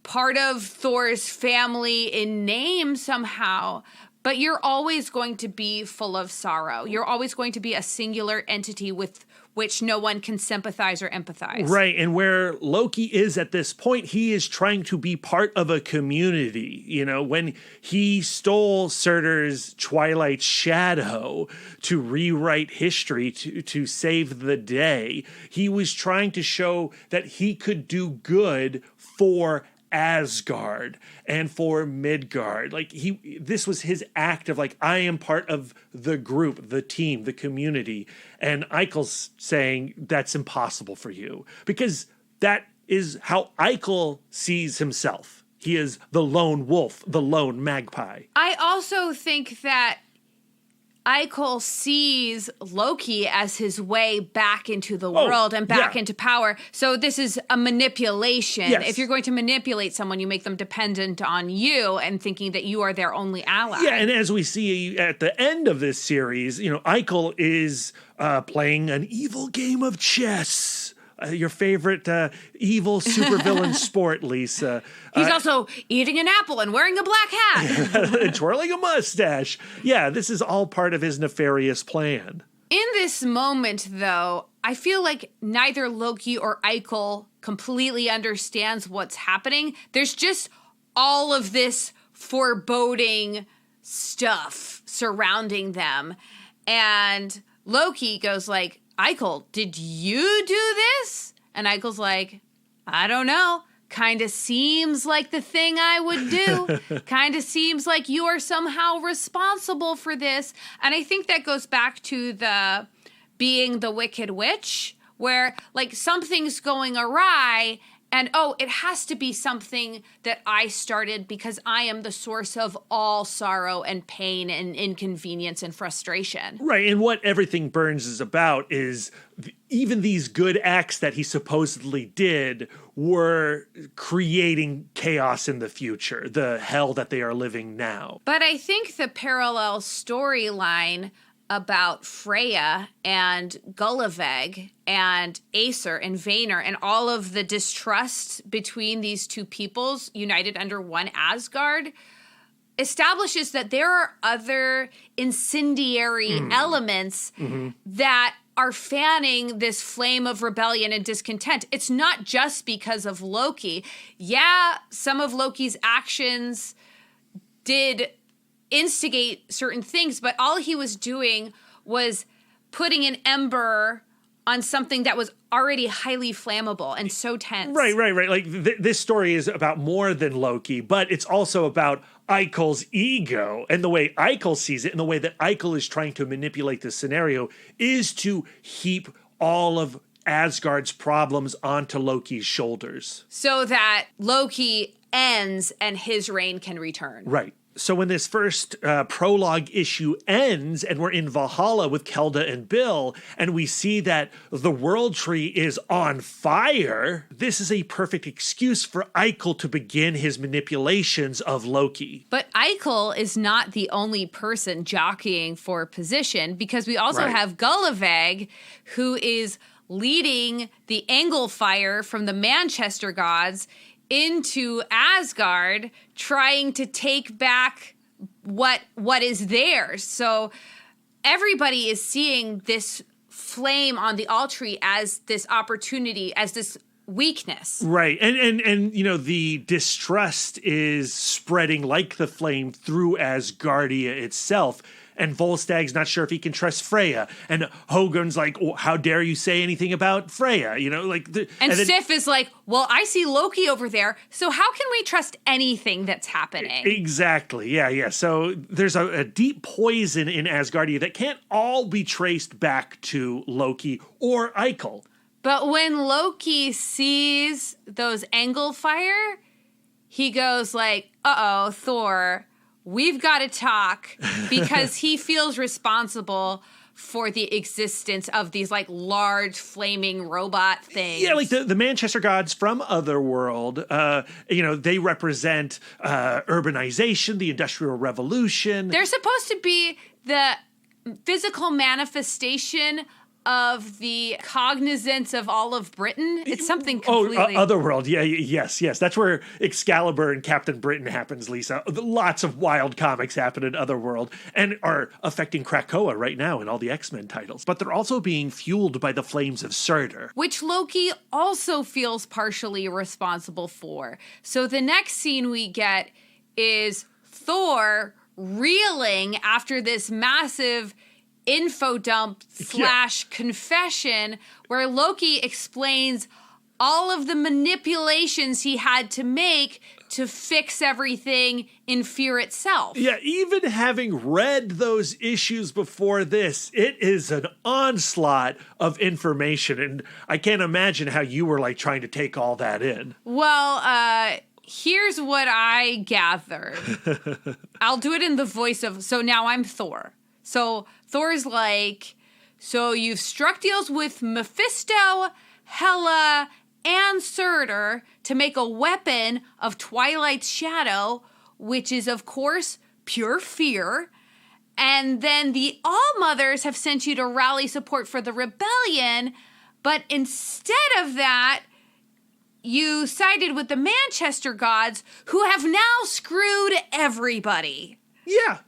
part of Thor's family in name somehow, but you're always going to be full of sorrow. You're always going to be a singular entity with which no one can sympathize or empathize. Right, and where Loki is at this point, he is trying to be part of a community. When he stole Surtur's Twilight Shadow to rewrite history, to save the day, he was trying to show that he could do good for Asgard and for Midgard. Like this was his act of like, I am part of the group, the team, the community. And Ikol's saying that's impossible for you because that is how Ikol sees himself. He is the lone wolf, the lone magpie. I also think that Ikol sees Loki as his way back into the world and back into power. So this is a manipulation. Yes. If you're going to manipulate someone, you make them dependent on you and thinking that you are their only ally. Yeah, and as we see at the end of this series, Ikol is playing an evil game of chess. Your favorite evil supervillain sport, Lisa. He's also eating an apple and wearing a black hat. And twirling a mustache. Yeah, this is all part of his nefarious plan. In this moment, though, I feel like neither Loki or Ikol completely understands what's happening. There's just all of this foreboding stuff surrounding them. And Loki goes like, Ikol, did you do this? And Ikol's like, I don't know. Kind of seems like the thing I would do. Kind of seems like you are somehow responsible for this. And I think that goes back to the being the Wicked Witch, where like something's going awry And, it has to be something that I started because I am the source of all sorrow and pain and inconvenience and frustration. Right, and what Everything Burns is about is even these good acts that he supposedly did were creating chaos in the future, the hell that they are living now. But I think the parallel storyline about Freya and Gulliveg and Acer and Vaynor and all of the distrust between these two peoples united under one Asgard establishes that there are other incendiary elements that are fanning this flame of rebellion and discontent. It's not just because of Loki. Yeah, some of Loki's actions did instigate certain things, but all he was doing was putting an ember on something that was already highly flammable and so tense. Right. Like this story is about more than Loki, but it's also about Ikol's ego, and the way Ikol sees it and the way that Ikol is trying to manipulate this scenario is to heap all of Asgard's problems onto Loki's shoulders. So that Loki ends and his reign can return. Right. So when this first prologue issue ends and we're in Valhalla with Kelda and Bill, and we see that the World Tree is on fire, this is a perfect excuse for Ikol to begin his manipulations of Loki. But Ikol is not the only person jockeying for position, because we also have Gulliveg, who is leading the angle fire from the Manchester gods into Asgard, trying to take back what is theirs. So everybody is seeing this flame on the Altry as this opportunity, as this weakness. Right. And the distrust is spreading like the flame through Asgardia itself. And Volstag's not sure if he can trust Freya. And Hogun's like, oh, how dare you say anything about Freya? And Sif is like, well, I see Loki over there, so how can we trust anything that's happening? Exactly. Yeah. So there's a deep poison in Asgardia that can't all be traced back to Loki or Ikol. But when Loki sees those angle fire, he goes like, uh-oh, Thor, we've got to talk, because he feels responsible for the existence of these like large flaming robot things. Yeah, like the Manchester gods from Otherworld, they represent urbanization, the Industrial Revolution. They're supposed to be the physical manifestation of the cognizance of all of Britain. It's something completely... Otherworld. Yeah, yes. That's where Excalibur and Captain Britain happens, Lisa. Lots of wild comics happen in Otherworld and are affecting Krakoa right now in all the X-Men titles. But they're also being fueled by the flames of Surtur, which Loki also feels partially responsible for. So the next scene we get is Thor reeling after this massive info dump / confession where Loki explains all of the manipulations he had to make to fix everything in Fear itself. Yeah, even having read those issues before this, it is an onslaught of information, and I can't imagine how you were like trying to take all that in. Well, here's what I gathered. I'll do it in the voice of, so now I'm Thor. So Thor's like, so you've struck deals with Mephisto, Hela, and Surtur to make a weapon of Twilight's shadow, which is, of course, pure fear. And then the All-Mothers have sent you to rally support for the rebellion, but instead of that, you sided with the Manchester gods, who have now screwed everybody. Yeah,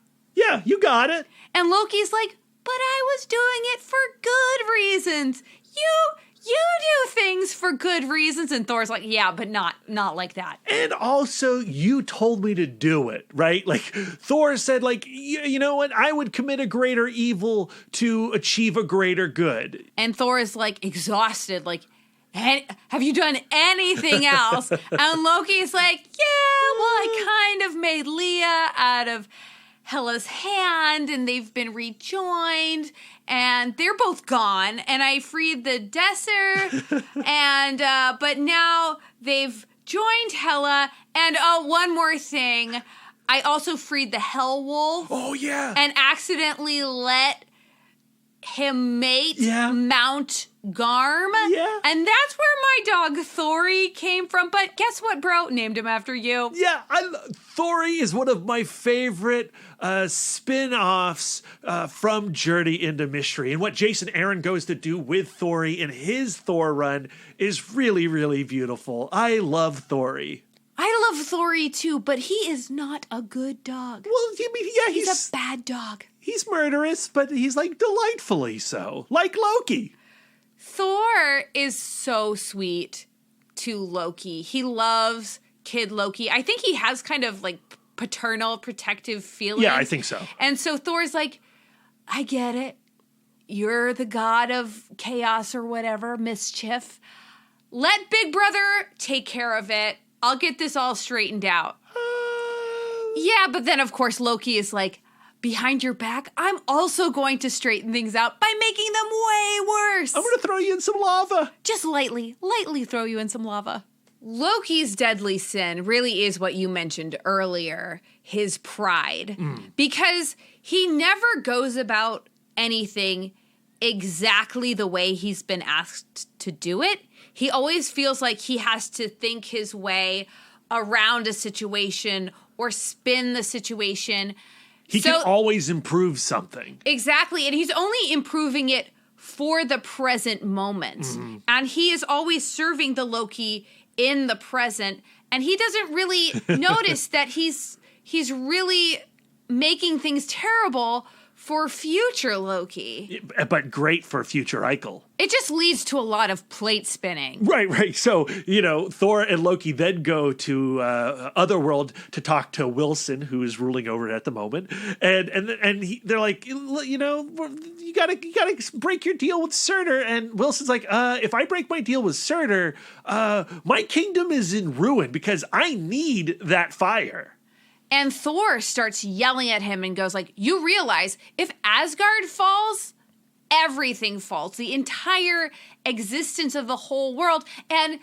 you got it. And Loki's like, but I was doing it for good reasons. You do things for good reasons. And Thor's like, yeah, but not like that. And also, you told me to do it, right? Like, Thor said, like, you know what? I would commit a greater evil to achieve a greater good. And Thor is, like, exhausted, like, have you done anything else? And Loki's like, yeah, well, I kind of made Leah out of Hela's hand, and they've been rejoined, and they're both gone. And I freed the Desser, and but now they've joined Hela. And one more thing, I also freed the Hell Wolf. Oh yeah, and accidentally let him mate Mount Garm. Yeah. And that's where my dog Thori came from. But guess what, bro? Named him after you. Yeah, Thori is one of my favorite spin-offs from Journey into Mystery. And what Jason Aaron goes to do with Thori in his Thor run is really, really beautiful. I love Thori. I love Thori too, but he is not a good dog. Well, I mean, yeah, he's a bad dog. He's murderous, but he's like delightfully so, like Loki. Thor is so sweet to Loki. He loves kid Loki. I think he has kind of like paternal protective feelings. Yeah, I think so. And so Thor's like, I get it. You're the god of chaos or whatever, mischief. Let Big Brother take care of it. I'll get this all straightened out. Yeah, but then of course Loki is like, behind your back, I'm also going to straighten things out by making them way worse. I'm going to throw you in some lava. Just lightly throw you in some lava. Loki's deadly sin really is what you mentioned earlier, his pride. Because he never goes about anything exactly the way he's been asked to do it. He always feels like he has to think his way around a situation or spin the situation. He can always improve something. Exactly. And he's only improving it for the present moment. And he is always serving the Loki in the present. And he doesn't really notice that he's really making things terrible for future Loki. But great for future Ikol. It just leads to a lot of plate spinning. Right. So, Thor and Loki then go to Otherworld to talk to Wilson, who is ruling over it at the moment. And they're like, you gotta break your deal with Surtur. And Wilson's like, if I break my deal with Surtur, my kingdom is in ruin because I need that fire. And Thor starts yelling at him and goes like, you realize if Asgard falls, everything falls. The entire existence of the whole world. And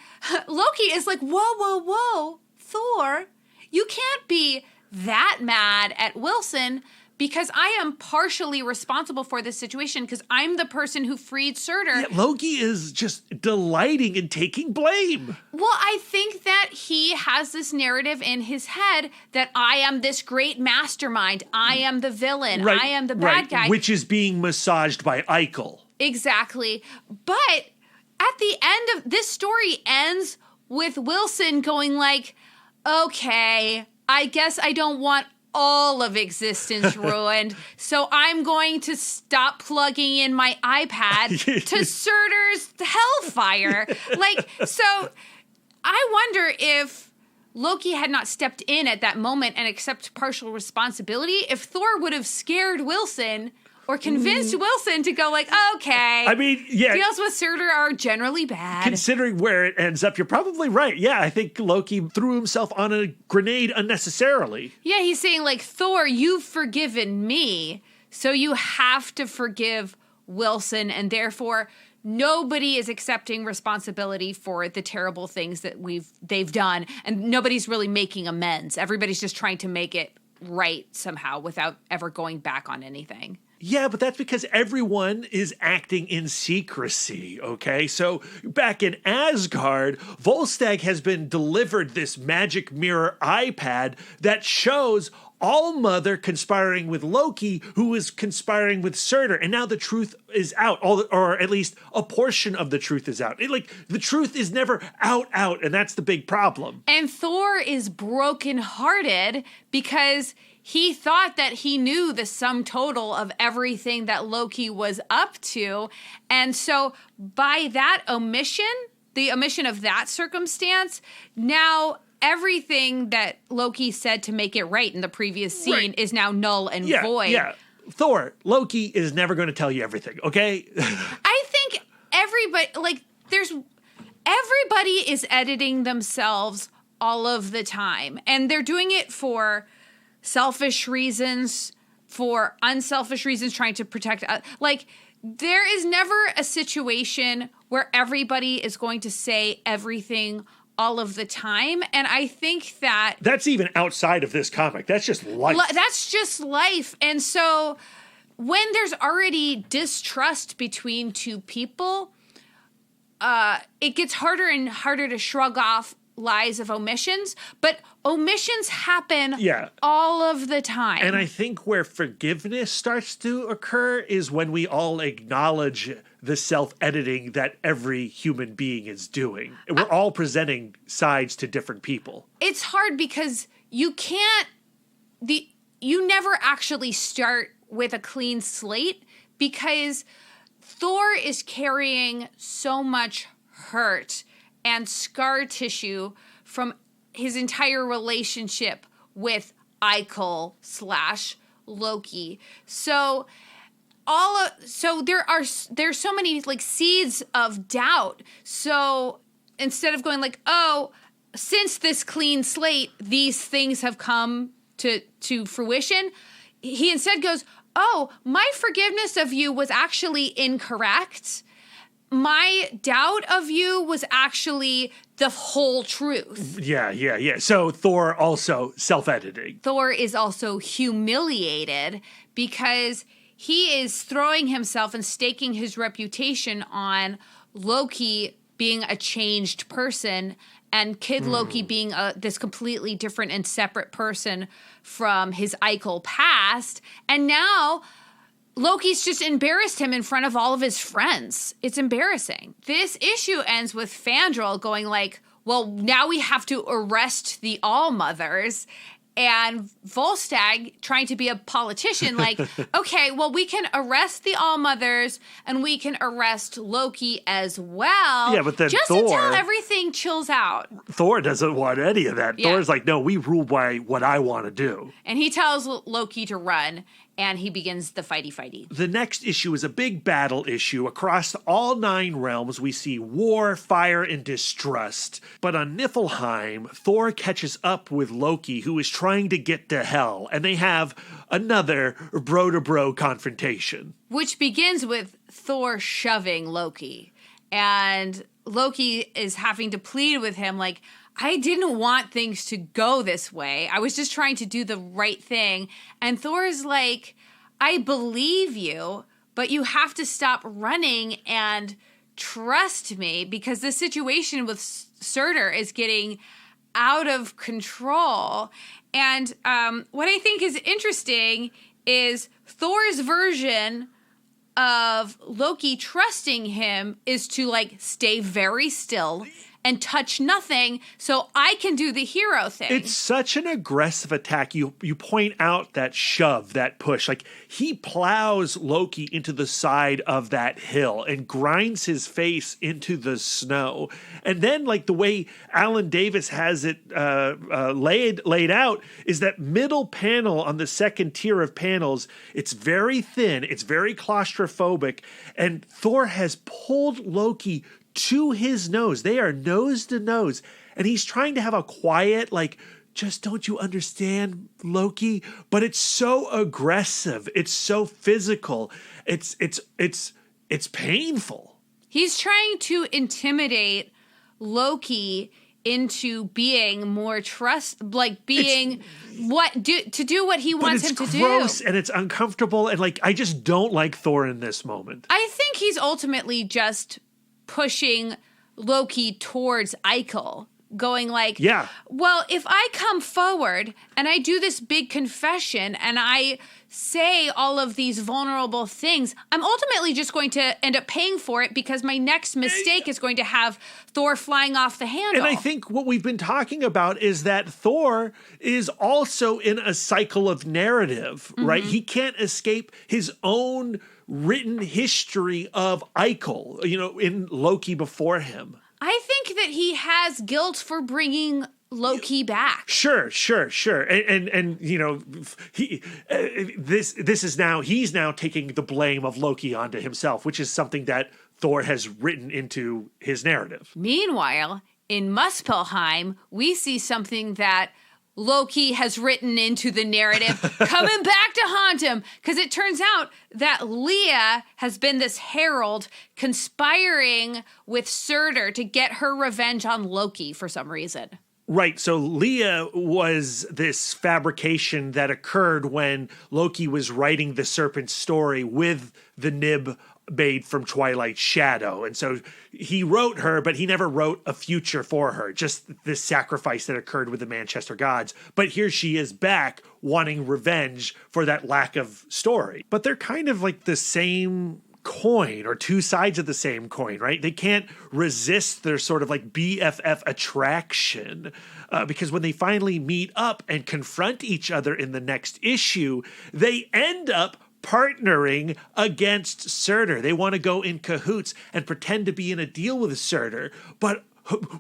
Loki is like, whoa, Thor, you can't be that mad at Wilson because I am partially responsible for this situation because I'm the person who freed Surtur. Yeah, Loki is just delighting in taking blame. Well, I think that he has this narrative in his head that I am this great mastermind. I am the villain. Right, I am the bad guy. Which is being massaged by Ikol. Exactly. But at the end of this story ends with Wilson going like, okay, I guess I don't want all of existence ruined, so I'm going to stop plugging in my iPad to Surtur's Hellfire. So I wonder if Loki had not stepped in at that moment and accepted partial responsibility, if Thor would have scared Wilson or convinced Wilson to go like, okay. I mean, yeah. Deals with Surtur are generally bad. Considering where it ends up, you're probably right. Yeah, I think Loki threw himself on a grenade unnecessarily. Yeah, he's saying like, Thor, you've forgiven me, so you have to forgive Wilson, and therefore nobody is accepting responsibility for the terrible things that they've done, and nobody's really making amends. Everybody's just trying to make it right somehow without ever going back on anything. Yeah, but that's because everyone is acting in secrecy, okay? So back in Asgard, Volstagg has been delivered this magic mirror iPad that shows All-Mother conspiring with Loki, who is conspiring with Surtur, and now the truth is out, or at least a portion of the truth is out. The truth is never out, and that's the big problem. And Thor is brokenhearted because he thought that he knew the sum total of everything that Loki was up to. And so by that omission, the omission of that circumstance, now everything that Loki said to make it right in the previous scene is now null and void. Yeah, Thor, Loki is never going to tell you everything, okay? I think everybody is editing themselves all of the time. And they're doing it for selfish reasons, for unselfish reasons, trying to protect. Like, there is never a situation where everybody is going to say everything all of the time. And I think that's even outside of this comic. That's just life. That's just life. And so when there's already distrust between two people, it gets harder and harder to shrug off lies of omissions, but omissions happen all of the time. And I think where forgiveness starts to occur is when we all acknowledge the self-editing that every human being is doing. We're all presenting sides to different people. It's hard because you never actually start with a clean slate, because Thor is carrying so much hurt and scar tissue from his entire relationship with Ikol / Loki. So there's so many like seeds of doubt. So instead of going like, oh, since this clean slate, these things have come to fruition, he instead goes, oh, my forgiveness of you was actually incorrect. My doubt of you was actually the whole truth. Yeah. So Thor also self-editing. Thor is also humiliated because he is throwing himself and staking his reputation on Loki being a changed person and Kid Loki being this completely different and separate person from his Ikol past. And now Loki's just embarrassed him in front of all of his friends. It's embarrassing. This issue ends with Fandral going like, well, now we have to arrest the All-Mothers. And Volstagg trying to be a politician like, okay, well, we can arrest the All-Mothers and we can arrest Loki as well. Yeah, but then just Thor, until everything chills out. Thor doesn't want any of that. Thor's like, no, we rule by what I want to do. And he tells Loki to run, and he begins the fighty-fighty. The next issue is a big battle issue. Across all 9 realms, we see war, fire, and distrust. But on Niflheim, Thor catches up with Loki, who is trying to get to Hell, and they have another bro-to-bro confrontation. Which begins with Thor shoving Loki. And Loki is having to plead with him like, I didn't want things to go this way. I was just trying to do the right thing. And Thor is like, I believe you, but you have to stop running and trust me, because the situation with Surtur is getting out of control. And what I think is interesting is Thor's version of Loki trusting him is to like stay very still and touch nothing so I can do the hero thing. It's such an aggressive attack. You point out that shove, that push. Like, he plows Loki into the side of that hill and grinds his face into the snow. And then, like, the way Alan Davis has it laid out is that middle panel on the second tier of panels, it's very thin, it's very claustrophobic, and Thor has pulled Loki to his nose. They are nose to nose. And he's trying to have a quiet, like, just don't you understand, Loki? But it's so aggressive. It's so physical. It's painful. He's trying to intimidate Loki into being more being to do what he wants him to do. It's gross and it's uncomfortable, and like, I just don't like Thor in this moment. I think he's ultimately just pushing Loki towards Ikol, going like, yeah, well, if I come forward and I do this big confession and I say all of these vulnerable things, I'm ultimately just going to end up paying for it, because my next mistake is going to have Thor flying off the handle. And I think what we've been talking about is that Thor is also in a cycle of narrative, right? He can't escape his own written history of Ikol, in Loki before him. I think that he has guilt for bringing Loki back. Sure. And he's now taking the blame of Loki onto himself, which is something that Thor has written into his narrative. Meanwhile, in Muspelheim, we see something that Loki has written into the narrative, coming back to haunt him. Because it turns out that Leah has been this herald conspiring with Surtur to get her revenge on Loki for some reason. Right. So Leah was this fabrication that occurred when Loki was writing the serpent story with the nib made from Twilight's shadow. And so he wrote her, but he never wrote a future for her, just this sacrifice that occurred with the Manchester gods. But here she is back wanting revenge for that lack of story. But they're kind of like the same coin, or two sides of the same coin, right? They can't resist their sort of like BFF attraction, because when they finally meet up and confront each other in the next issue, they end up partnering against Surtur. They want to go in cahoots and pretend to be in a deal with Surtur. But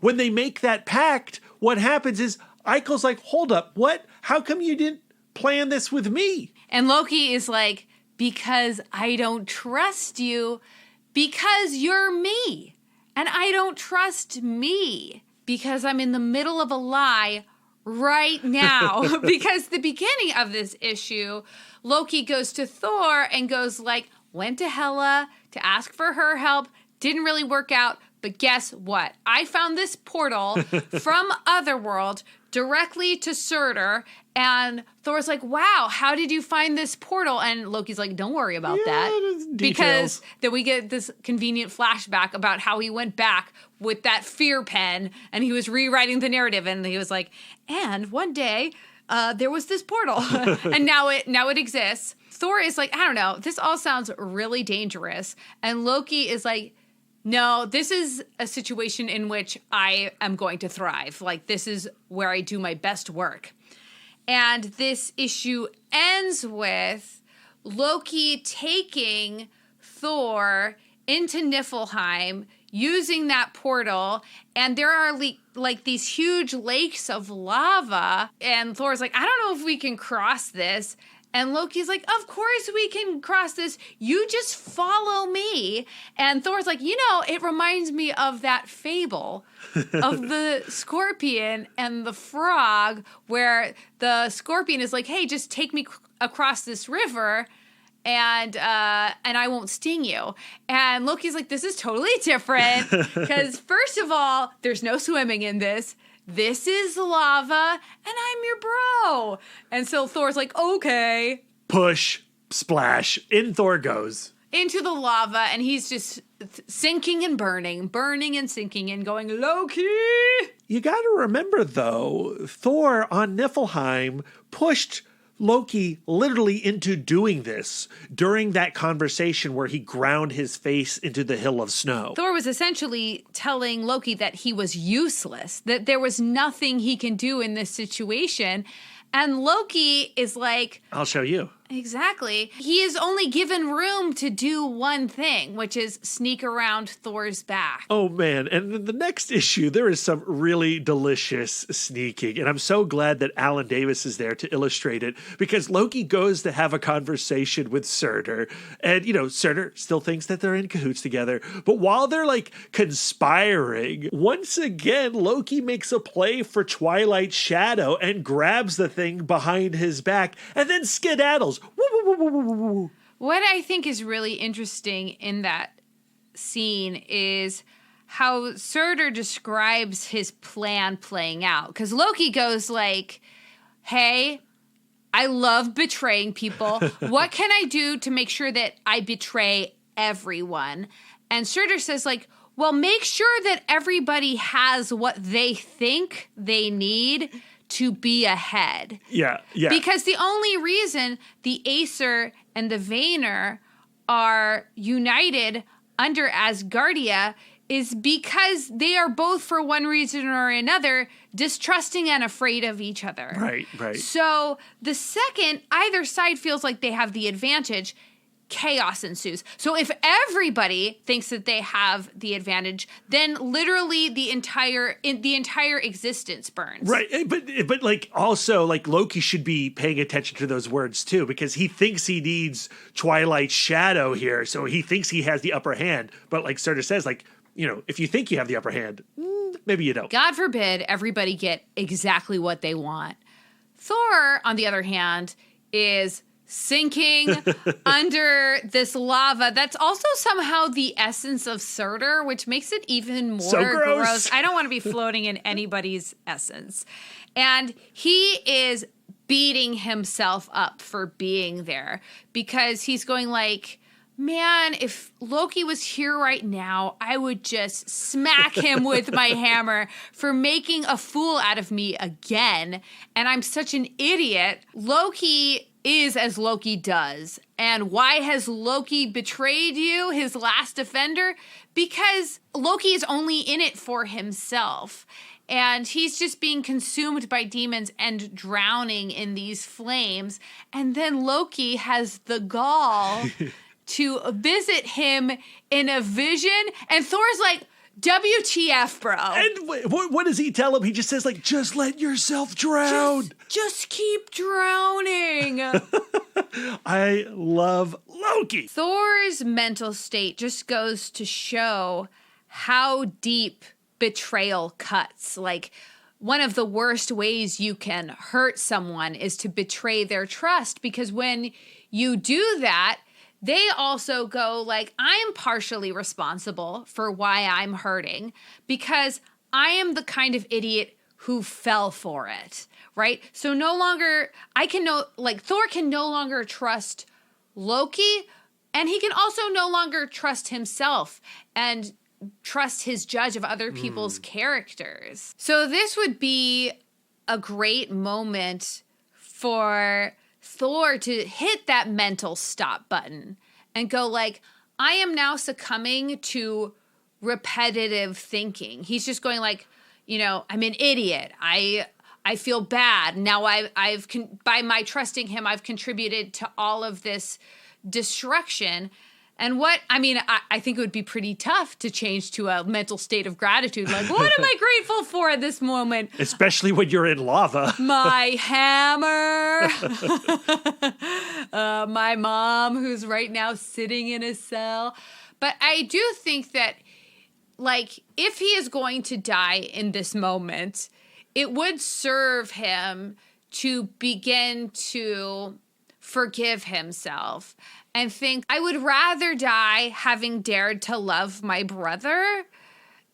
when they make that pact, what happens is Ikol's like, hold up, what? How come you didn't plan this with me? And Loki is like, because I don't trust you, because you're me. And I don't trust me because I'm in the middle of a lie right now. Because the beginning of this issue, Loki goes to Thor and goes like, went to Hela to ask for her help, didn't really work out, but guess what? I found this portal from Otherworld directly to Surtur, and Thor's like, wow, how did you find this portal? And Loki's like, don't worry about that. Because then we get this convenient flashback about how he went back with that fear pen and he was rewriting the narrative, and he was like, and one day there was this portal and now it exists. Thor is like, I don't know, this all sounds really dangerous. And Loki is like, no, this is a situation in which I am going to thrive. Like, this is where I do my best work. And this issue ends with Loki taking Thor into Niflheim, using that portal, and there are like these huge lakes of lava. And Thor's like, I don't know if we can cross this. And Loki's like, of course we can cross this. You just follow me. And Thor's like, it reminds me of that fable of the scorpion and the frog, where the scorpion is like, hey, just take me across this river and I won't sting you. And Loki's like, this is totally different because first of all, there's no swimming in this. This is lava, and I'm your bro. And so Thor's like, okay. Push, splash, in Thor goes. Into the lava, and he's just sinking and burning and sinking and going, Loki! You gotta remember, though, Thor on Niflheim pushed Loki literally into doing this during that conversation where he ground his face into the hill of snow. Thor was essentially telling Loki that he was useless, that there was nothing he can do in this situation. And Loki is like, I'll show you. Exactly. He is only given room to do one thing, which is sneak around Thor's back. Oh, man. And in the next issue, there is some really delicious sneaking. And I'm so glad that Alan Davis is there to illustrate it, because Loki goes to have a conversation with Surtur. And, Surtur still thinks that they're in cahoots together. But while they're like conspiring, once again, Loki makes a play for Twilight's shadow and grabs the thing behind his back and then skedaddles. What I think is really interesting in that scene is how Surtur describes his plan playing out. Because Loki goes like, hey, I love betraying people. What can I do to make sure that I betray everyone? And Surtur says like, well, make sure that everybody has what they think they need to be ahead. Yeah. Because the only reason the Aesir and the Vanir are united under Asgardia is because they are both, for one reason or another, distrusting and afraid of each other. Right. So the second either side feels like they have the advantage, chaos ensues. So if everybody thinks that they have the advantage, then literally the entire existence burns. Right, but like also like Loki should be paying attention to those words too, because he thinks he needs Twilight's shadow here, so he thinks he has the upper hand. But like Surtur says, like, if you think you have the upper hand, maybe you don't. God forbid everybody get exactly what they want. Thor, on the other hand, is sinking under this lava that's also somehow the essence of Surtur, which makes it even more So gross. I don't want to be floating in anybody's essence. And he is beating himself up for being there because he's going like, man, if Loki was here right now, I would just smack him with my hammer for making a fool out of me again. And I'm such an idiot. Loki is as Loki does. And why has Loki betrayed you, his last defender? Because Loki is only in it for himself. And he's just being consumed by demons and drowning in these flames. And then Loki has the gall to visit him in a vision. And Thor's like, WTF, bro. And what does he tell him? He just says, like, just let yourself drown. Just keep drowning. I love Loki. Thor's mental state just goes to show how deep betrayal cuts. Like, one of the worst ways you can hurt someone is to betray their trust, because when you do that, they also go like, I am partially responsible for why I'm hurting because I am the kind of idiot who fell for it, right? So no longer, Thor can no longer trust Loki, and he can also no longer trust himself and trust his judge of other people's characters. So this would be a great moment for Thor to hit that mental stop button and go like, I am now succumbing to repetitive thinking. He's just going like, I'm an idiot. I feel bad. Now I've by my trusting him, I've contributed to all of this destruction. And I think it would be pretty tough to change to a mental state of gratitude. Like, what am I grateful for at this moment? Especially when you're in lava. My hammer. My mom, who's right now sitting in a cell. But I do think that, like, if he is going to die in this moment, it would serve him to begin to forgive himself and think, I would rather die having dared to love my brother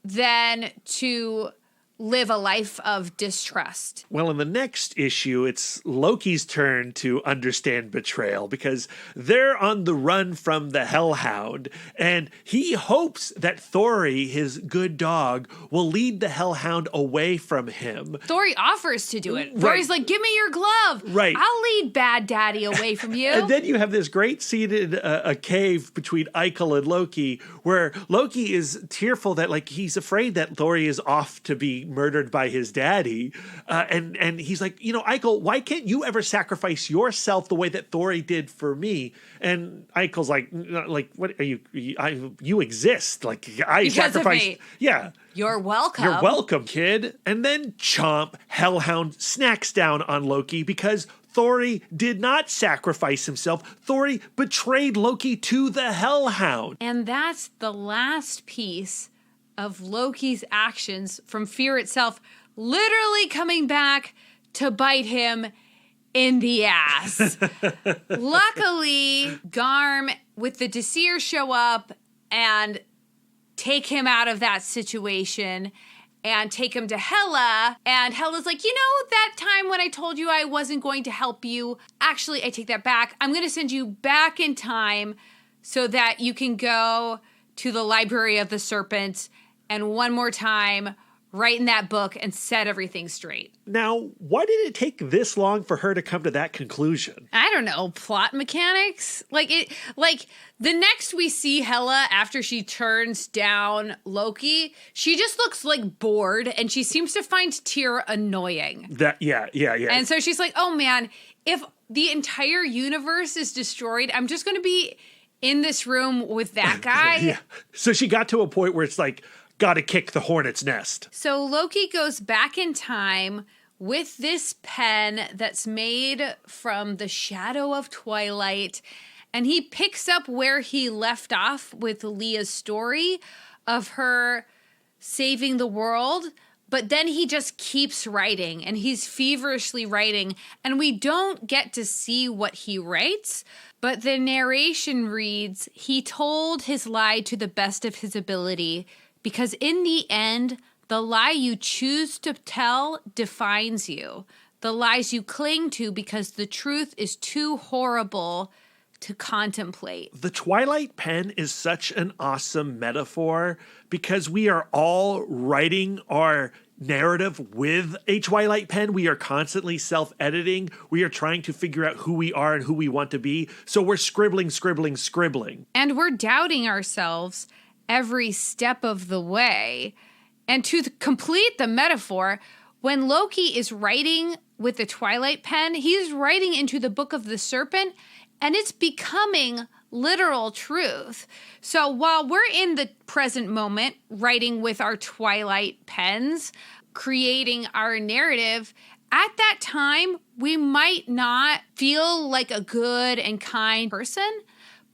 than to live a life of distrust. Well, in the next issue, it's Loki's turn to understand betrayal because they're on the run from the Hellhound, and he hopes that Thori, his good dog, will lead the Hellhound away from him. Thori offers to do it. Right. Thori's like, give me your glove. Right. I'll lead Bad Daddy away from you. And then you have this great scene in a cave between Ikol and Loki, where Loki is tearful that, like, he's afraid that Thori is off to be murdered by his daddy. And he's like, Ikol, why can't you ever sacrifice yourself the way that Thori did for me? And Ikol's like, what are you? You exist. Like, I because sacrificed. Of me. Yeah. You're welcome. You're welcome, kid. And then Chomp, Hellhound, snacks down on Loki because Thori did not sacrifice himself. Thori betrayed Loki to the Hellhound. And that's the last piece of Loki's actions from Fear itself, literally coming back to bite him in the ass. Luckily, Garm with the Desir show up and take him out of that situation and take him to Hela. And Hela's like, that time when I told you I wasn't going to help you, actually, I take that back. I'm going to send you back in time so that you can go to the Library of the Serpent and one more time write in that book and set everything straight. Now, why did it take this long for her to come to that conclusion? I don't know, plot mechanics? Like the next we see Hela after she turns down Loki, she just looks like bored and she seems to find Tyr annoying. Yeah. And so she's like, oh man, if the entire universe is destroyed, I'm just going to be in this room with that guy. Yeah. So she got to a point where it's like, gotta kick the hornet's nest. So Loki goes back in time with this pen that's made from the shadow of twilight, and he picks up where he left off with Leah's story of her saving the world But then he just keeps writing, and he's feverishly writing, and we don't get to see what he writes, but the narration reads, he told his lie to the best of his ability, because in the end, the lie you choose to tell defines you. The lies you cling to because the truth is too horrible to contemplate. The Twilight pen is such an awesome metaphor because we are all writing our narrative with a Twilight pen. We are constantly self-editing. We are trying to figure out who we are and who we want to be. So we're scribbling. And we're doubting ourselves every step of the way. And to complete the metaphor, when Loki is writing with the Twilight pen, he's writing into the Book of the Serpent, and it's becoming literal truth. So while we're in the present moment, writing with our Twilight pens, creating our narrative, at that time, we might not feel like a good and kind person.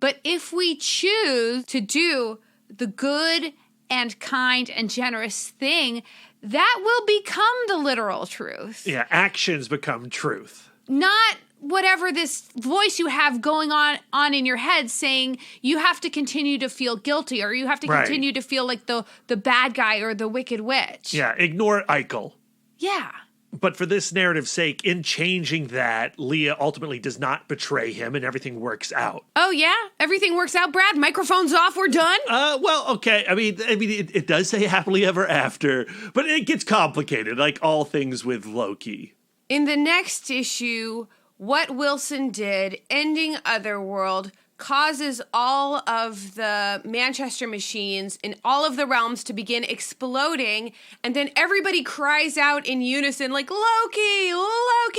But if we choose to do the good and kind and generous thing, that will become the literal truth. Yeah, actions become truth. Not whatever this voice you have going on in your head saying you have to continue to feel guilty or you have to continue to feel like the bad guy or the wicked witch. Yeah, ignore Ikol. Yeah. But for this narrative's sake, in changing that, Leah ultimately does not betray him and everything works out. Oh, yeah? Everything works out, Brad? Microphone's off, we're done? Well, okay. I mean, it does say happily ever after, but it gets complicated, like all things with Loki. In the next issue, what Wilson did, ending Otherworld, causes all of the Manchester machines in all of the realms to begin exploding, and then everybody cries out in unison like, Loki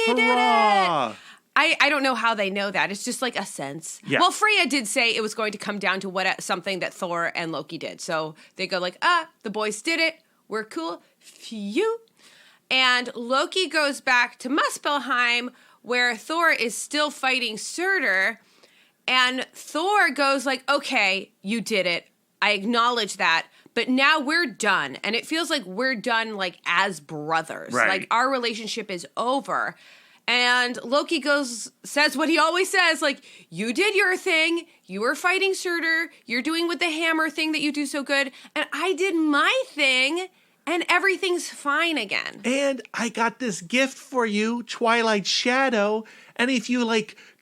did it! I don't know how they know that. It's just like a sense. Yeah. Well, Freya did say it was going to come down to something that Thor and Loki did. So they go like, the boys did it. We're cool. Phew. And Loki goes back to Muspelheim, where Thor is still fighting Surtur. And Thor goes like, okay, you did it. I acknowledge that. But now we're done. And it feels like we're done like as brothers. Right. Like our relationship is over. And Loki says what he always says, like, you did your thing. You were fighting Surtur. You're doing with the hammer thing that you do so good. And I did my thing. And everything's fine again. And I got this gift for you, Twilight Shadow. And if you,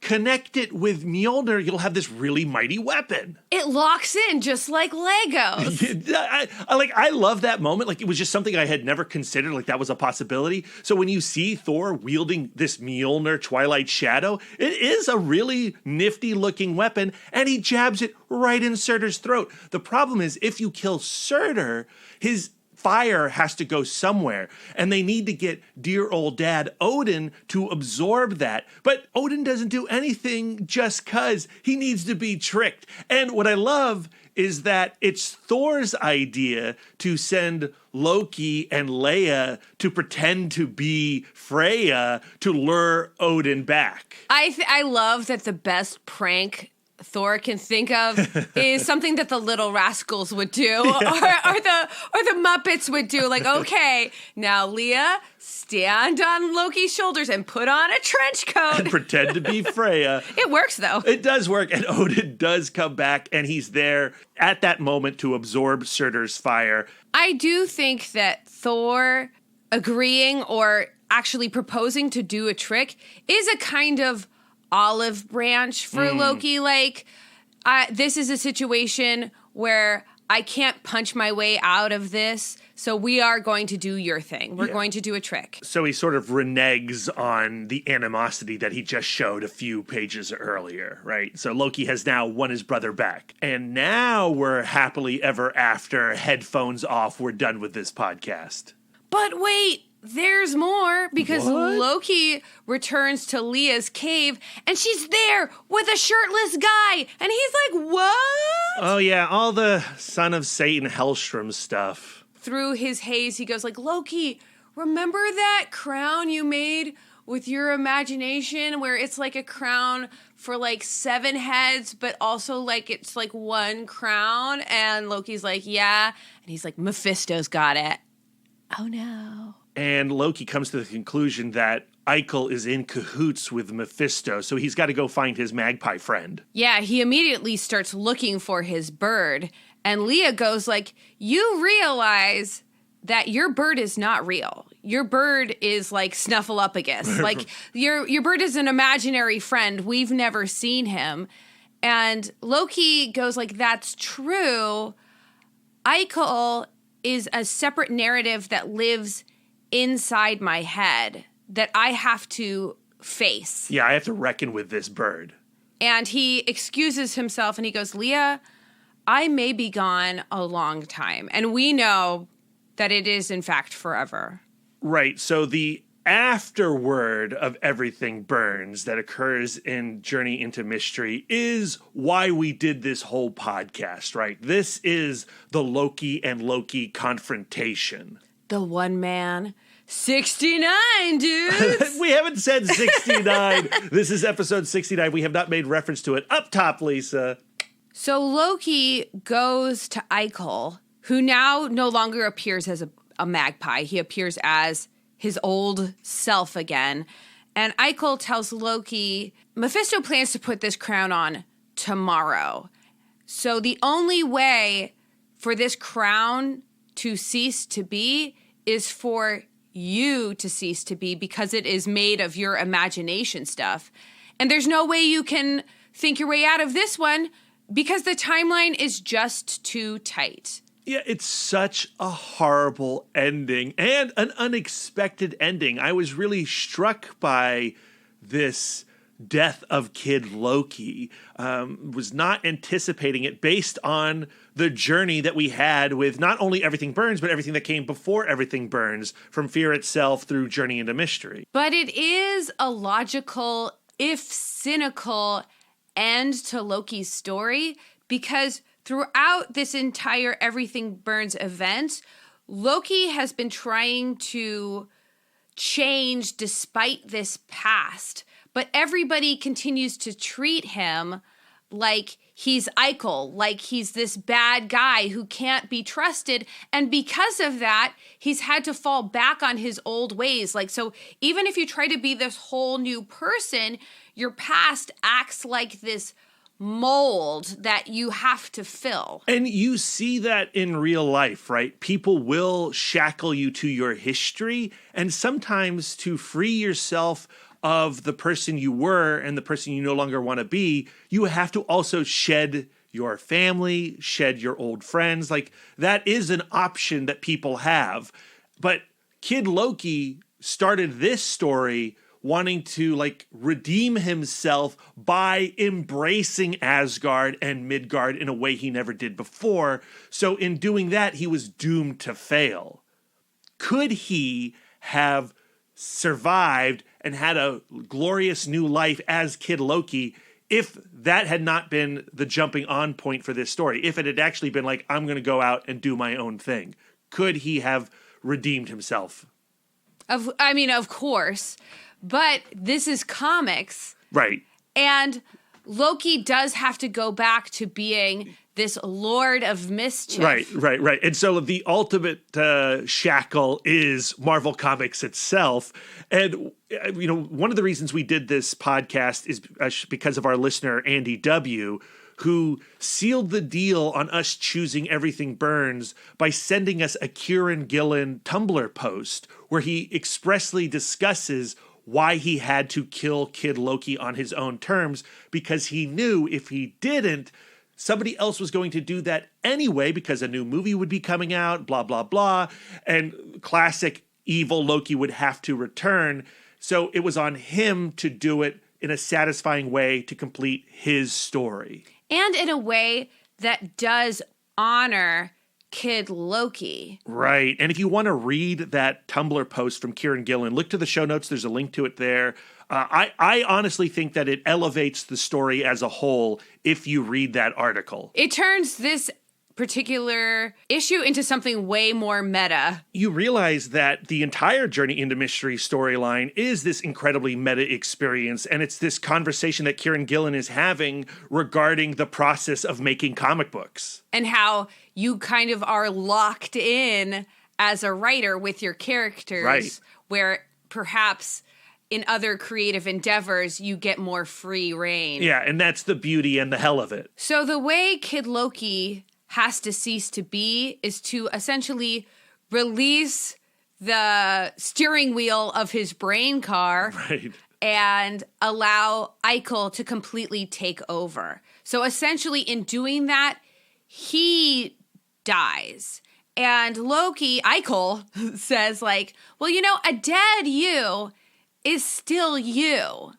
connect it with Mjolnir, you'll have this really mighty weapon. It locks in just like Legos. I love that moment. Like, it was just something I had never considered. Like, that was a possibility. So when you see Thor wielding this Mjolnir Twilight Shadow, it is a really nifty-looking weapon, and he jabs it right in Surtur's throat. The problem is, if you kill Surtur, his fire has to go somewhere, and they need to get dear old dad Odin to absorb that. But Odin doesn't do anything just 'cause. He needs to be tricked. And what I love is that it's Thor's idea to send Loki and Leia to pretend to be Freya to lure Odin back. I love that the best prank Thor can think of is something that the Little Rascals would do, or the Muppets would do. Like, okay, now Leah, stand on Loki's shoulders and put on a trench coat and pretend to be Freya. It works though. It does work, and Odin does come back, and he's there at that moment to absorb Surtur's fire. I do think that Thor agreeing or actually proposing to do a trick is a kind of olive branch for Loki. Like, this is a situation where I can't punch my way out of this, so we are going to do your thing. We're going to do a trick. So he sort of reneges on the animosity that he just showed a few pages earlier, right? So Loki has now won his brother back. And now we're happily ever after, headphones off, we're done with this podcast. But wait, there's more, because What? Loki returns to Leah's cave, and she's there with a shirtless guy, and he's like, what? Oh yeah, all the son of Satan Hellstrom stuff. Through his haze, he goes like, Loki, remember that crown you made with your imagination, where it's like a crown for like 7 heads, but also like it's like one crown? And Loki's like, yeah. And he's like, Mephisto's got it. Oh, no. And Loki comes to the conclusion that Ikol is in cahoots with Mephisto, so he's got to go find his magpie friend. Yeah, he immediately starts looking for his bird. And Leah goes like, you realize that your bird is not real. Your bird is like Snuffleupagus. Like your bird is an imaginary friend. We've never seen him. And Loki goes like, that's true. Ikol is a separate narrative that lives inside my head that I have to face. Yeah, I have to reckon with this bird. And he excuses himself and he goes, Leah, I may be gone a long time. And we know that it is, in fact, forever. Right. So the afterword of everything burns that occurs in Journey into Mystery is why we did this whole podcast, right? This is the Loki and Loki confrontation. The one man. 69, dudes. We haven't said 69. This is episode 69. We have not made reference to it. Up top, Lisa. So Loki goes to Ikol, who now no longer appears as a magpie. He appears as his old self again. And Ikol tells Loki, Mephisto plans to put this crown on tomorrow. So the only way for this crown to cease to be is for you to cease to be, because it is made of your imagination stuff. And there's no way you can think your way out of this one because the timeline is just too tight. Yeah, it's such a horrible ending and an unexpected ending. I was really struck by this death of Kid Loki. Was not anticipating it based on the journey that we had with not only Everything Burns, but everything that came before Everything Burns, from Fear itself through Journey into Mystery. But it is a logical, if cynical, end to Loki's story, because throughout this entire Everything Burns event, Loki has been trying to change despite this past. But everybody continues to treat him like he's Ikol, like he's this bad guy who can't be trusted. And because of that, he's had to fall back on his old ways. Like, so even if you try to be this whole new person, your past acts like this mold that you have to fill. And you see that in real life, right? People will shackle you to your history, and sometimes to free yourself of the person you were and the person you no longer want to be, you have to also shed your family, shed your old friends. Like, that is an option that people have. But Kid Loki started this story wanting to redeem himself by embracing Asgard and Midgard in a way he never did before. So in doing that, he was doomed to fail. Could he have survived and had a glorious new life as Kid Loki if that had not been the jumping on point for this story? If it had actually been I'm going to go out and do my own thing, could he have redeemed himself? Of course. But this is comics. Right. And Loki does have to go back to being this Lord of Mischief. Right. And so the ultimate shackle is Marvel Comics itself. And, one of the reasons we did this podcast is because of our listener, Andy W., who sealed the deal on us choosing Everything Burns by sending us a Kieron Gillen Tumblr post where he expressly discusses why he had to kill Kid Loki on his own terms, because he knew if he didn't, somebody else was going to do that anyway, because a new movie would be coming out, blah, blah, blah, and classic evil Loki would have to return. So it was on him to do it in a satisfying way to complete his story. And in a way that does honor Kid Loki. Right. And if you want to read that Tumblr post from Kieron Gillen, look to the show notes. There's a link to it there. I honestly think that it elevates the story as a whole if you read that article. It turns this particular issue into something way more meta. You realize that the entire Journey into Mystery storyline is this incredibly meta experience, and it's this conversation that Kieron Gillen is having regarding the process of making comic books. And how you kind of are locked in as a writer with your characters, Right. where perhaps in other creative endeavors you get more free reign. Yeah, and that's the beauty and the hell of it. So the way Kid Loki has to cease to be is to essentially release the steering wheel of his brain car Right. and allow Ikol to completely take over. So essentially in doing that, he dies. And Loki, Ikol, says like, well, you know, a dead you is still you.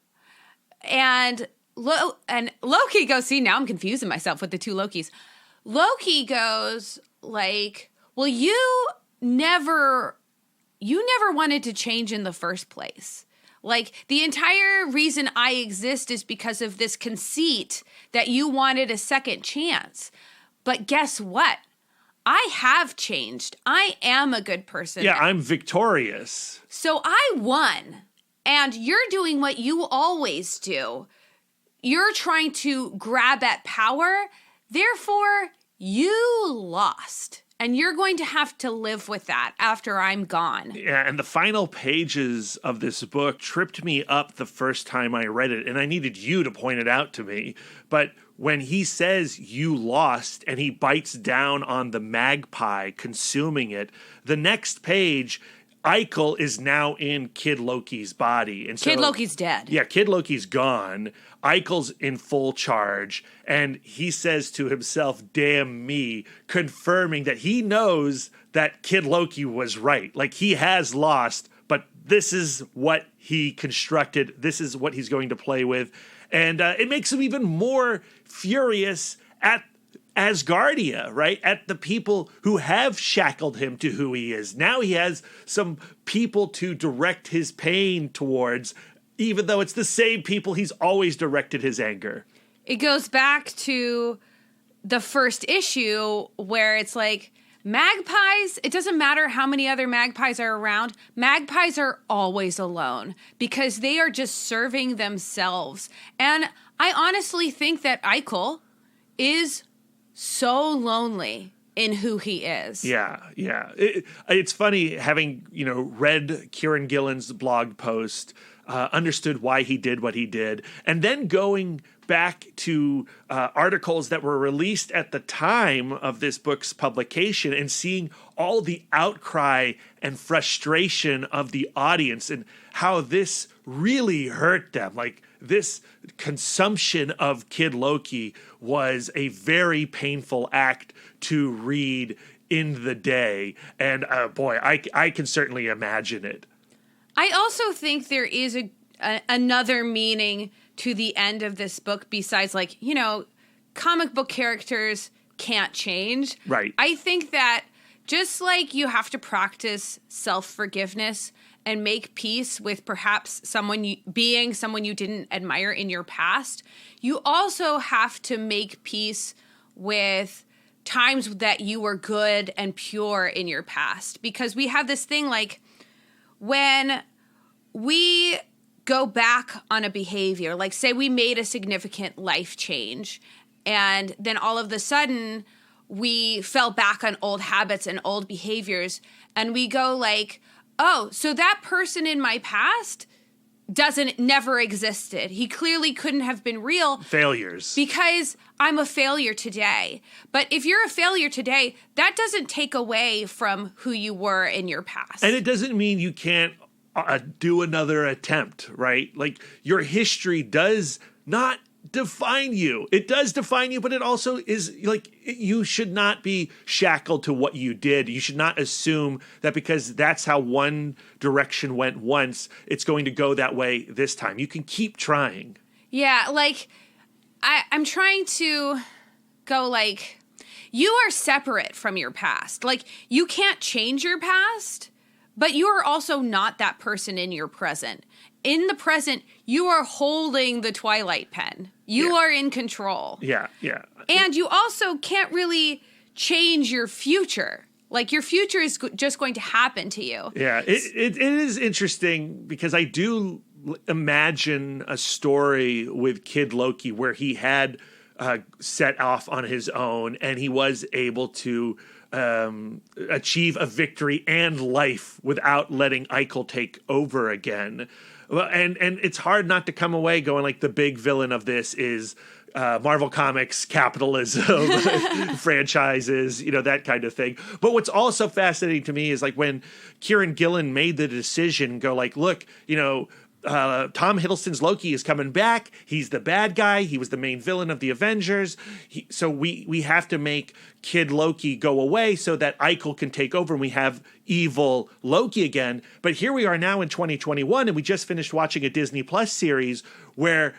And Loki goes, see, now I'm confusing myself with the two Lokis. Loki goes like, well, you never wanted to change in the first place. Like, the entire reason I exist is because of this conceit that you wanted a second chance. But guess what? I have changed. I am a good person. Yeah, I'm victorious. So I won. And you're doing what you always do. You're trying to grab at power. Therefore, you lost. And you're going to have to live with that after I'm gone. Yeah, and the final pages of this book tripped me up the first time I read it, and I needed you to point it out to me. But when he says you lost and he bites down on the magpie, consuming it, the next page, Ikol is now in Kid Loki's body. And so, Kid Loki's dead. Yeah, Kid Loki's gone. Ikol's in full charge. And he says to himself, damn me, confirming that he knows that Kid Loki was right. Like, he has lost, but this is what he constructed. This is what he's going to play with. And it makes him even more furious at Asgardia, right? At the people who have shackled him to who he is. Now he has some people to direct his pain towards, even though it's the same people he's always directed his anger. It goes back to the first issue where it's like, magpies, it doesn't matter how many other magpies are around, magpies are always alone because they are just serving themselves. And I honestly think that Ikol is so lonely in who he is. Yeah. It's funny having, read Kieron Gillen's blog post, understood why he did what he did, and then going back to articles that were released at the time of this book's publication and seeing all the outcry and frustration of the audience and how this really hurt them. Like, this consumption of Kid Loki was a very painful act to read in the day. And boy, I can certainly imagine it. I also think there is another meaning to the end of this book besides, like, comic book characters can't change. Right. I think that just like you have to practice self-forgiveness and make peace with perhaps someone you didn't admire in your past, you also have to make peace with times that you were good and pure in your past. Because we have this thing like when we go back on a behavior, like say we made a significant life change and then all of a sudden we fell back on old habits and old behaviors and we go like, oh, so that person in my past never existed. He clearly couldn't have been real. Failures. Because I'm a failure today. But if you're a failure today, that doesn't take away from who you were in your past. And it doesn't mean you can't do another attempt, right? Like, your history does not define you. It does define you, but it also is like, you should not be shackled to what you did. You should not assume that because that's how one direction went once, it's going to go that way this time. You can keep trying. Yeah, like, I'm trying to go like, you are separate from your past. Like, you can't change your past, but you are also not that person in your present. In the present, you are holding the Twilight pen. You are in control. Yeah. And you also can't really change your future. Like, your future is just going to happen to you. Yeah, it is interesting because I do imagine a story with Kid Loki where he had set off on his own and he was able to achieve a victory and life without letting Ikol take over again. Well, and it's hard not to come away going like the big villain of this is Marvel Comics, capitalism, franchises, that kind of thing. But what's also fascinating to me is like when Kieron Gillen made the decision, go like, look, Tom Hiddleston's Loki is coming back. He's the bad guy. He was the main villain of the Avengers. So we have to make Kid Loki go away so that Ikol can take over and we have evil Loki again. But here we are now in 2021, and we just finished watching a Disney Plus series where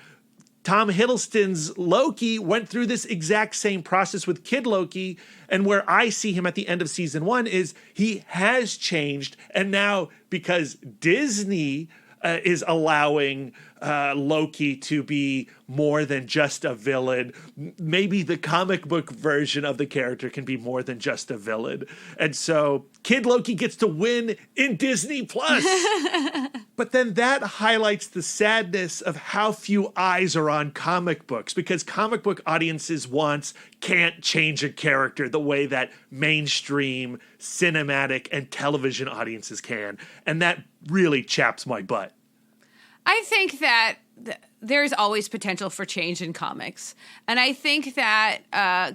Tom Hiddleston's Loki went through this exact same process with Kid Loki, and where I see him at the end of season 1 is he has changed, and now because Disney is allowing Loki to be more than just a villain. Maybe the comic book version of the character can be more than just a villain. And so Kid Loki gets to win in Disney Plus. But then that highlights the sadness of how few eyes are on comic books, because comic book audiences once can't change a character the way that mainstream cinematic and television audiences can. And that really chaps my butt. I think that there's always potential for change in comics. And I think that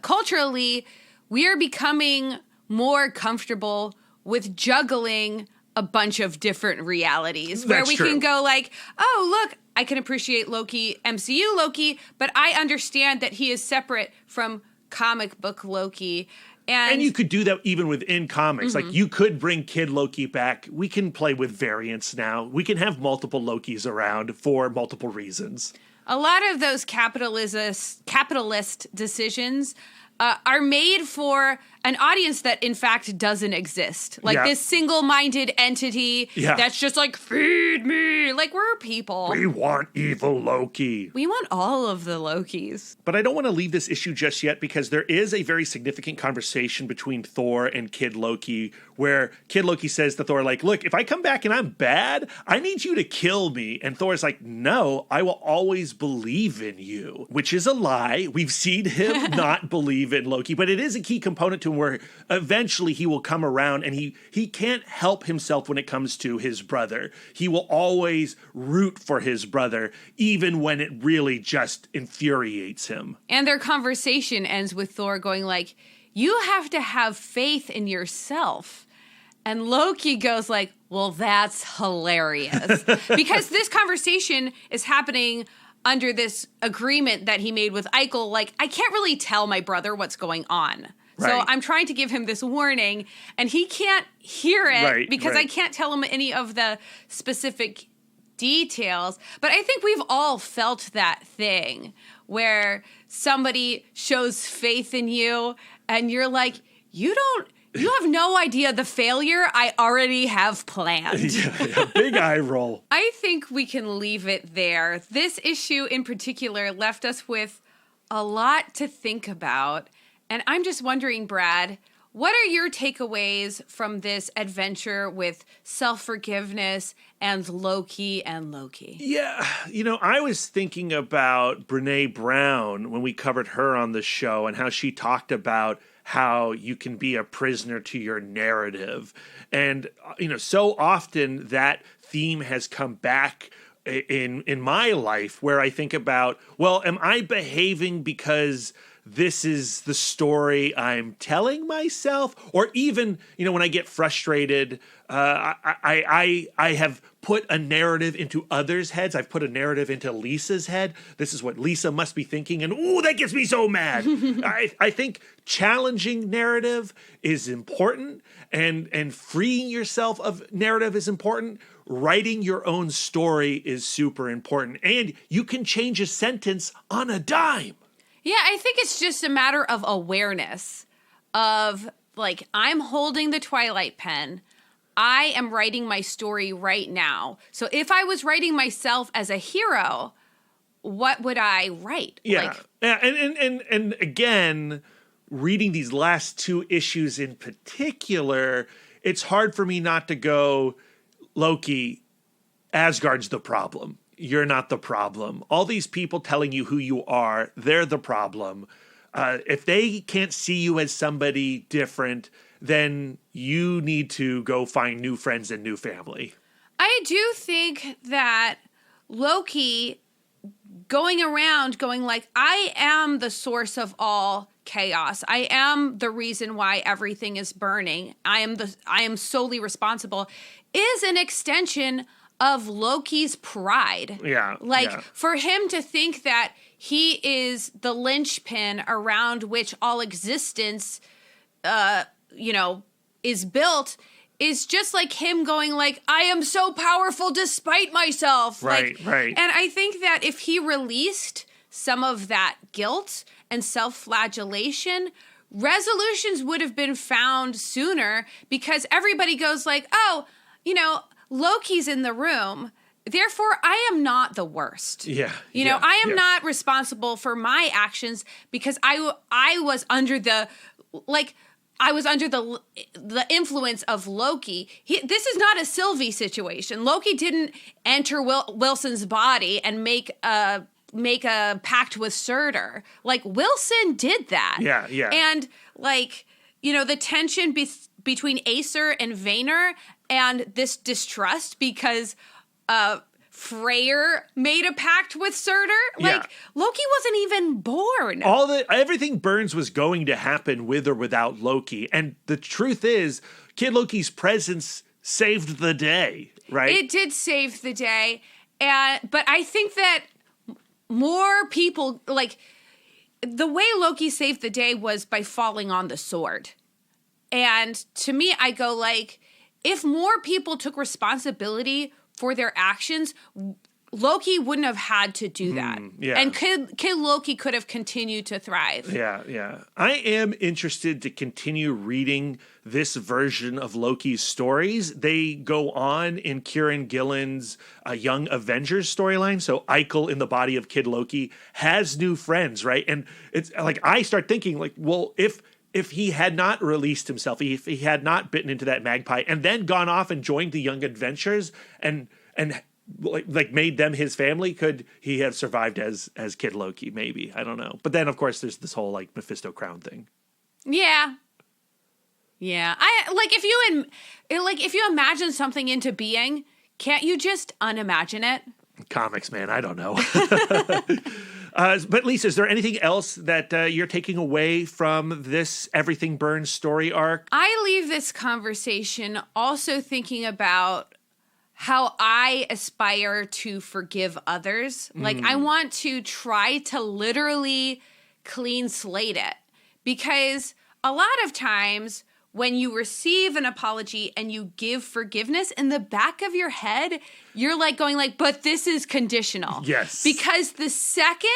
culturally, we are becoming more comfortable with juggling a bunch of different realities where we can go like, oh, look, I can appreciate Loki, MCU Loki, but I understand that he is separate from comic book Loki. And you could do that even within comics. Like you could bring Kid Loki back. We can play with variants now. We can have multiple Lokis around for multiple reasons. A lot of those capitalist decisions are made for an audience that in fact doesn't exist. Like this single-minded entity that's just like, feed me. Like we're people. We want evil Loki. We want all of the Lokis. But I don't want to leave this issue just yet because there is a very significant conversation between Thor and Kid Loki where Kid Loki says to Thor, like, look, if I come back and I'm bad, I need you to kill me. And Thor's like, no, I will always believe in you, which is a lie. We've seen him not believe in Loki, but it is a key component to him where eventually he will come around and he can't help himself when it comes to his brother. He will always root for his brother, even when it really just infuriates him. And their conversation ends with Thor going like, you have to have faith in yourself. And Loki goes like, well, that's hilarious. Because this conversation is happening under this agreement that he made with Ikol. Like, I can't really tell my brother what's going on. Right. So I'm trying to give him this warning, and he can't hear it because I can't tell him any of the specific details. But I think we've all felt that thing where somebody shows faith in you, and you're like, you have no idea the failure I already have planned. Big eye roll. I think we can leave it there. This issue in particular left us with a lot to think about. And I'm just wondering, Brad, what are your takeaways from this adventure with self-forgiveness and Loki and Loki? Yeah, I was thinking about Brene Brown when we covered her on the show and how she talked about how you can be a prisoner to your narrative. And, so often that theme has come back in my life where I think about, well, am I behaving because this is the story I'm telling myself? Or even, when I get frustrated, I have put a narrative into others' heads. I've put a narrative into Lisa's head. This is what Lisa must be thinking. And, ooh, that gets me so mad. I think challenging narrative is important, and freeing yourself of narrative is important. Writing your own story is super important. And you can change a sentence on a dime. Yeah, I think it's just a matter of awareness of, like, I'm holding the Twilight pen. I am writing my story right now. So if I was writing myself as a hero, what would I write? Yeah, and again, reading these last two issues in particular, it's hard for me not to go, Loki, Asgard's the problem. You're not the problem. All these people telling you who you are, they're the problem. If they can't see you as somebody different, then you need to go find new friends and new family. I do think that Loki going around going like, I am the source of all chaos. I am the reason why everything is burning. I am solely responsible is an extension of Loki's pride. Yeah. For him to think that he is the linchpin around which all existence, is built is just like him going like, I am so powerful despite myself. Right. And I think that if he released some of that guilt and self-flagellation, resolutions would have been found sooner because everybody goes like, oh, Loki's in the room. Therefore, I am not the worst. I am not responsible for my actions because I was under the influence of Loki. This is not a Sylvie situation. Loki didn't enter Wilson's body and make a pact with Surtur. Like, Wilson did that. Yeah. And the tension between Acer and Vayner and this distrust because Freyr made a pact with Surtur. Loki wasn't even born. Everything Burns was going to happen with or without Loki. And the truth is, Kid Loki's presence saved the day, right? It did save the day. But I think that more people, the way Loki saved the day was by falling on the sword. And to me, I go if more people took responsibility for their actions, Loki wouldn't have had to do that. And Kid Loki could have continued to thrive. Yeah. I am interested to continue reading this version of Loki's stories. They go on in Kieron Gillen's Young Avengers storyline. So Ikol in the body of Kid Loki has new friends, right? And it's I start thinking well, if he had not released himself, if he had not bitten into that magpie and then gone off and joined the Young Adventures and made them his family, could he have survived as Kid Loki? Maybe. I don't know. But then, of course, there's this whole Mephisto crown thing. Yeah. If you imagine something into being, can't you just unimagine it? Comics, man. I don't know. But Lisa, is there anything else that you're taking away from this Everything Burns story arc? I leave this conversation also thinking about how I aspire to forgive others. I want to try to literally clean slate it. Because a lot of times when you receive an apology and you give forgiveness, in the back of your head, you're going but this is conditional. Yes. Because the second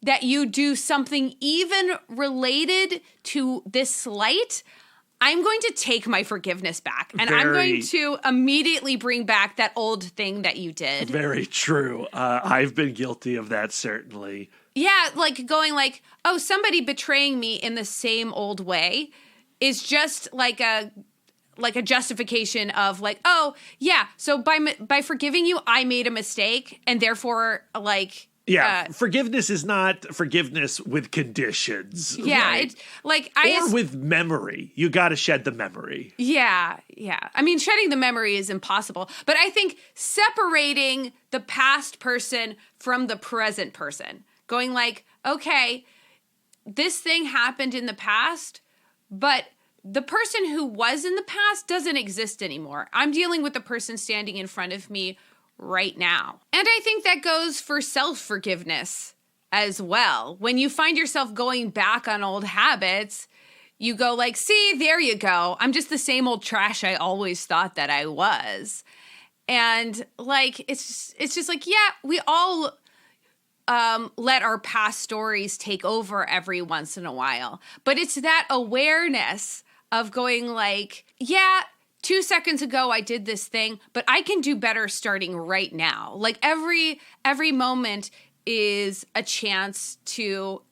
that you do something even related to this slight, I'm going to take my forgiveness back. And I'm going to immediately bring back that old thing that you did. Very true. I've been guilty of that, certainly. Yeah, going oh, somebody betraying me in the same old way is just a justification of oh yeah, so by forgiving you I made a mistake and therefore forgiveness is not forgiveness with conditions. Yeah, right? It's with memory. You got to shed the memory. Yeah. I mean, shedding the memory is impossible, but I think separating the past person from the present person, going okay, this thing happened in the past, but the person who was in the past doesn't exist anymore. I'm dealing with the person standing in front of me right now. And I think that goes for self-forgiveness as well. When you find yourself going back on old habits, you go see, there you go. I'm just the same old trash I always thought that I was. And it's just yeah, we all let our past stories take over every once in a while. But it's that awareness of going yeah, 2 seconds ago I did this thing, but I can do better starting right now. Every moment is a chance to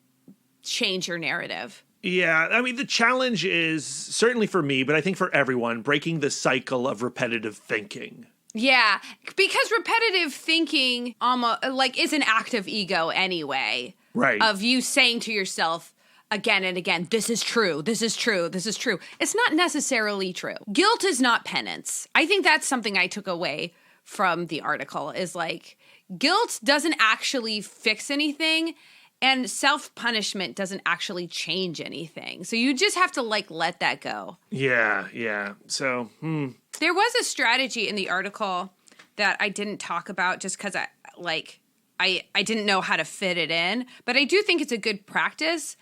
change your narrative. Yeah, I mean, the challenge is, certainly for me, but I think for everyone, breaking the cycle of repetitive thinking. Yeah, because repetitive thinking almost is an act of ego anyway. Right. Of you saying to yourself again and again, this is true, this is true, this is true. It's not necessarily true. Guilt is not penance. I think that's something I took away from the article is like, guilt doesn't actually fix anything, and self-punishment doesn't actually change anything. So you just have to like let that go. Yeah. So, There was a strategy in the article that I didn't talk about just because I didn't know how to fit it in, but I do think it's a good practice,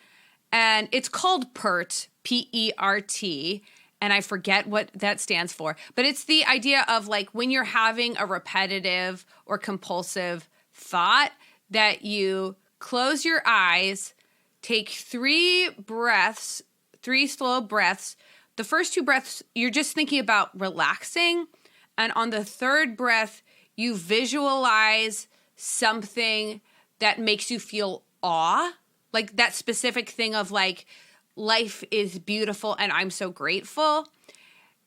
and it's called PERT, P-E-R-T, and I forget what that stands for, but it's the idea of like when you're having a repetitive or compulsive thought that you close your eyes, take 3 slow breaths. The first 2 breaths, you're just thinking about relaxing, and on the 3rd breath, you visualize something that makes you feel awe, like that specific thing of like, life is beautiful and I'm so grateful.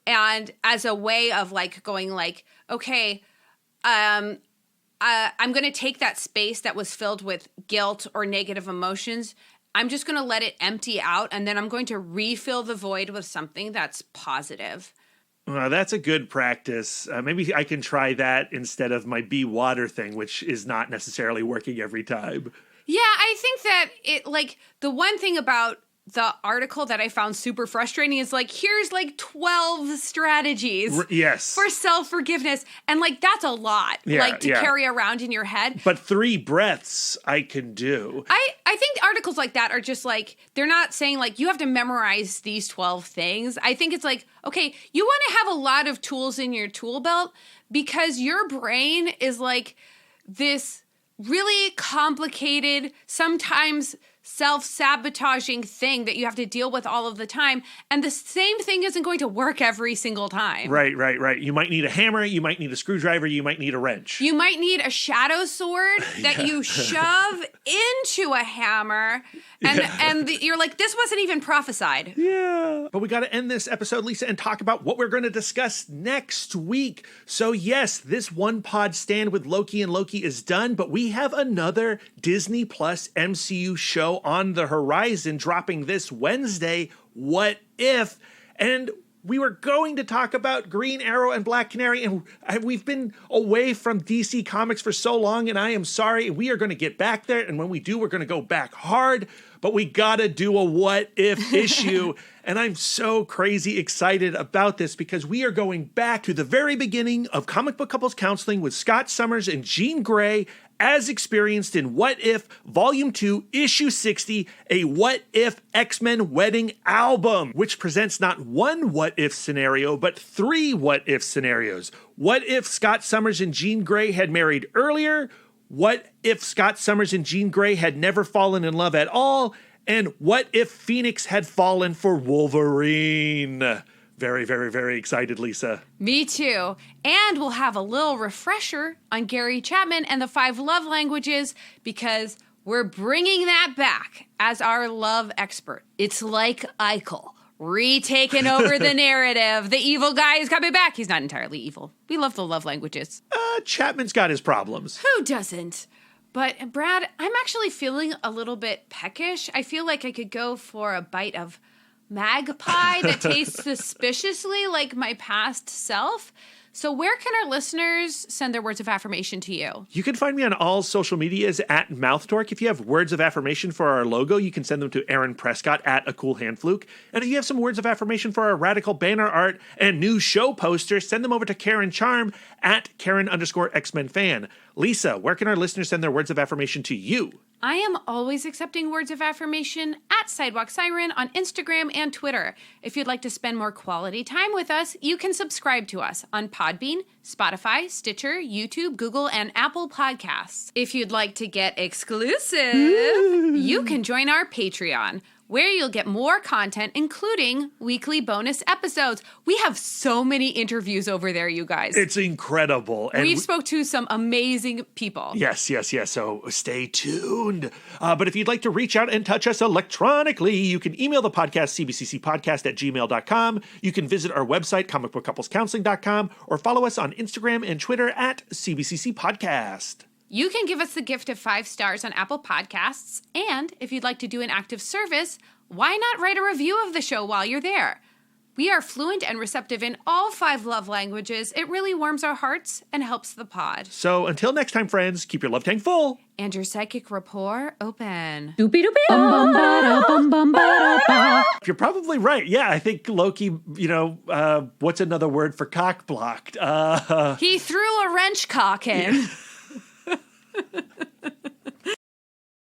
And as a way of like going like, okay, I'm going to take that space that was filled with guilt or negative emotions. I'm just going to let it empty out, and then I'm going to refill the void with something that's positive. well, that's a good practice. Maybe I can try that instead of my be water thing, which is not necessarily working every time. Yeah, I think that it like the one thing about the article that I found super frustrating is like, here's like 12 strategies Yes. for self-forgiveness. And like, that's a lot to carry around in your head. But 3 breaths I can do. I think articles like that are just like, they're not saying like, you have to memorize these 12 things. I think it's like, okay, you want to have a lot of tools in your tool belt because your brain is like this really complicated, sometimes self-sabotaging thing that you have to deal with all of the time. And the same thing isn't going to work every single time. Right. You might need a hammer, you might need a screwdriver, you might need a wrench. You might need a shadow sword that you shove into a hammer. And you're like, this wasn't even prophesied. Yeah. But we got to end this episode, Lisa, and talk about what we're going to discuss next week. So yes, this one pod stand with Loki and Loki is done, but we have another Disney Plus MCU show on the horizon dropping this Wednesday, What If? And we were going to talk about Green Arrow and Black Canary, and we've been away from DC Comics for so long, and I am sorry. We are going to get back there, and when we do, we're going to go back hard, but we got to do a What If issue, and I'm so crazy excited about this because we are going back to the very beginning of Comic Book Couples Counseling with Scott Summers and Jean Grey, as experienced in What If Volume 2, Issue 60, a What If X-Men Wedding album, which presents not one what if scenario, but 3 what if scenarios. What if Scott Summers and Jean Grey had married earlier? What if Scott Summers and Jean Grey had never fallen in love at all? And what if Phoenix had fallen for Wolverine? Very, very, very excited, Lisa. Me too. And we'll have a little refresher on Gary Chapman and the 5 love languages because we're bringing that back as our love expert. It's like Ikol retaking over the narrative. The evil guy is coming back. He's not entirely evil. We love the love languages. Chapman's got his problems. Who doesn't? But Brad, I'm actually feeling a little bit peckish. I feel like I could go for a bite of magpie that tastes suspiciously like my past self. So where can our listeners send their words of affirmation to you? You can find me on all social medias at MouthTorque. If you have words of affirmation for our logo, you can send them to Aaron Prescott at A Cool Hand Fluke. And if you have some words of affirmation for our radical banner art and new show poster, send them over to Karen Charm at Karen_X-Men fan. Lisa, where can our listeners send their words of affirmation to you? I am always accepting words of affirmation at Sidewalk Siren on Instagram and Twitter. If you'd like to spend more quality time with us, you can subscribe to us on Podbean, Spotify, Stitcher, YouTube, Google, and Apple Podcasts. If you'd like to get exclusive, you can join our Patreon, where you'll get more content, including weekly bonus episodes. We have so many interviews over there, you guys. It's incredible. And We've spoke to some amazing people. Yes. So stay tuned. But if you'd like to reach out and touch us electronically, you can email the podcast, cbccpodcast@gmail.com. You can visit our website, comicbookcouplescounseling.com, or follow us on Instagram and Twitter at CBCC Podcast. You can give us the gift of 5 stars on Apple Podcasts, and if you'd like to do an active service, why not write a review of the show while you're there? We are fluent and receptive in all 5 love languages. It really warms our hearts and helps the pod. So until next time, friends, keep your love tank full. And your psychic rapport open. You're probably right. Yeah, I think Loki, what's another word for cock blocked? He threw a wrench cock in.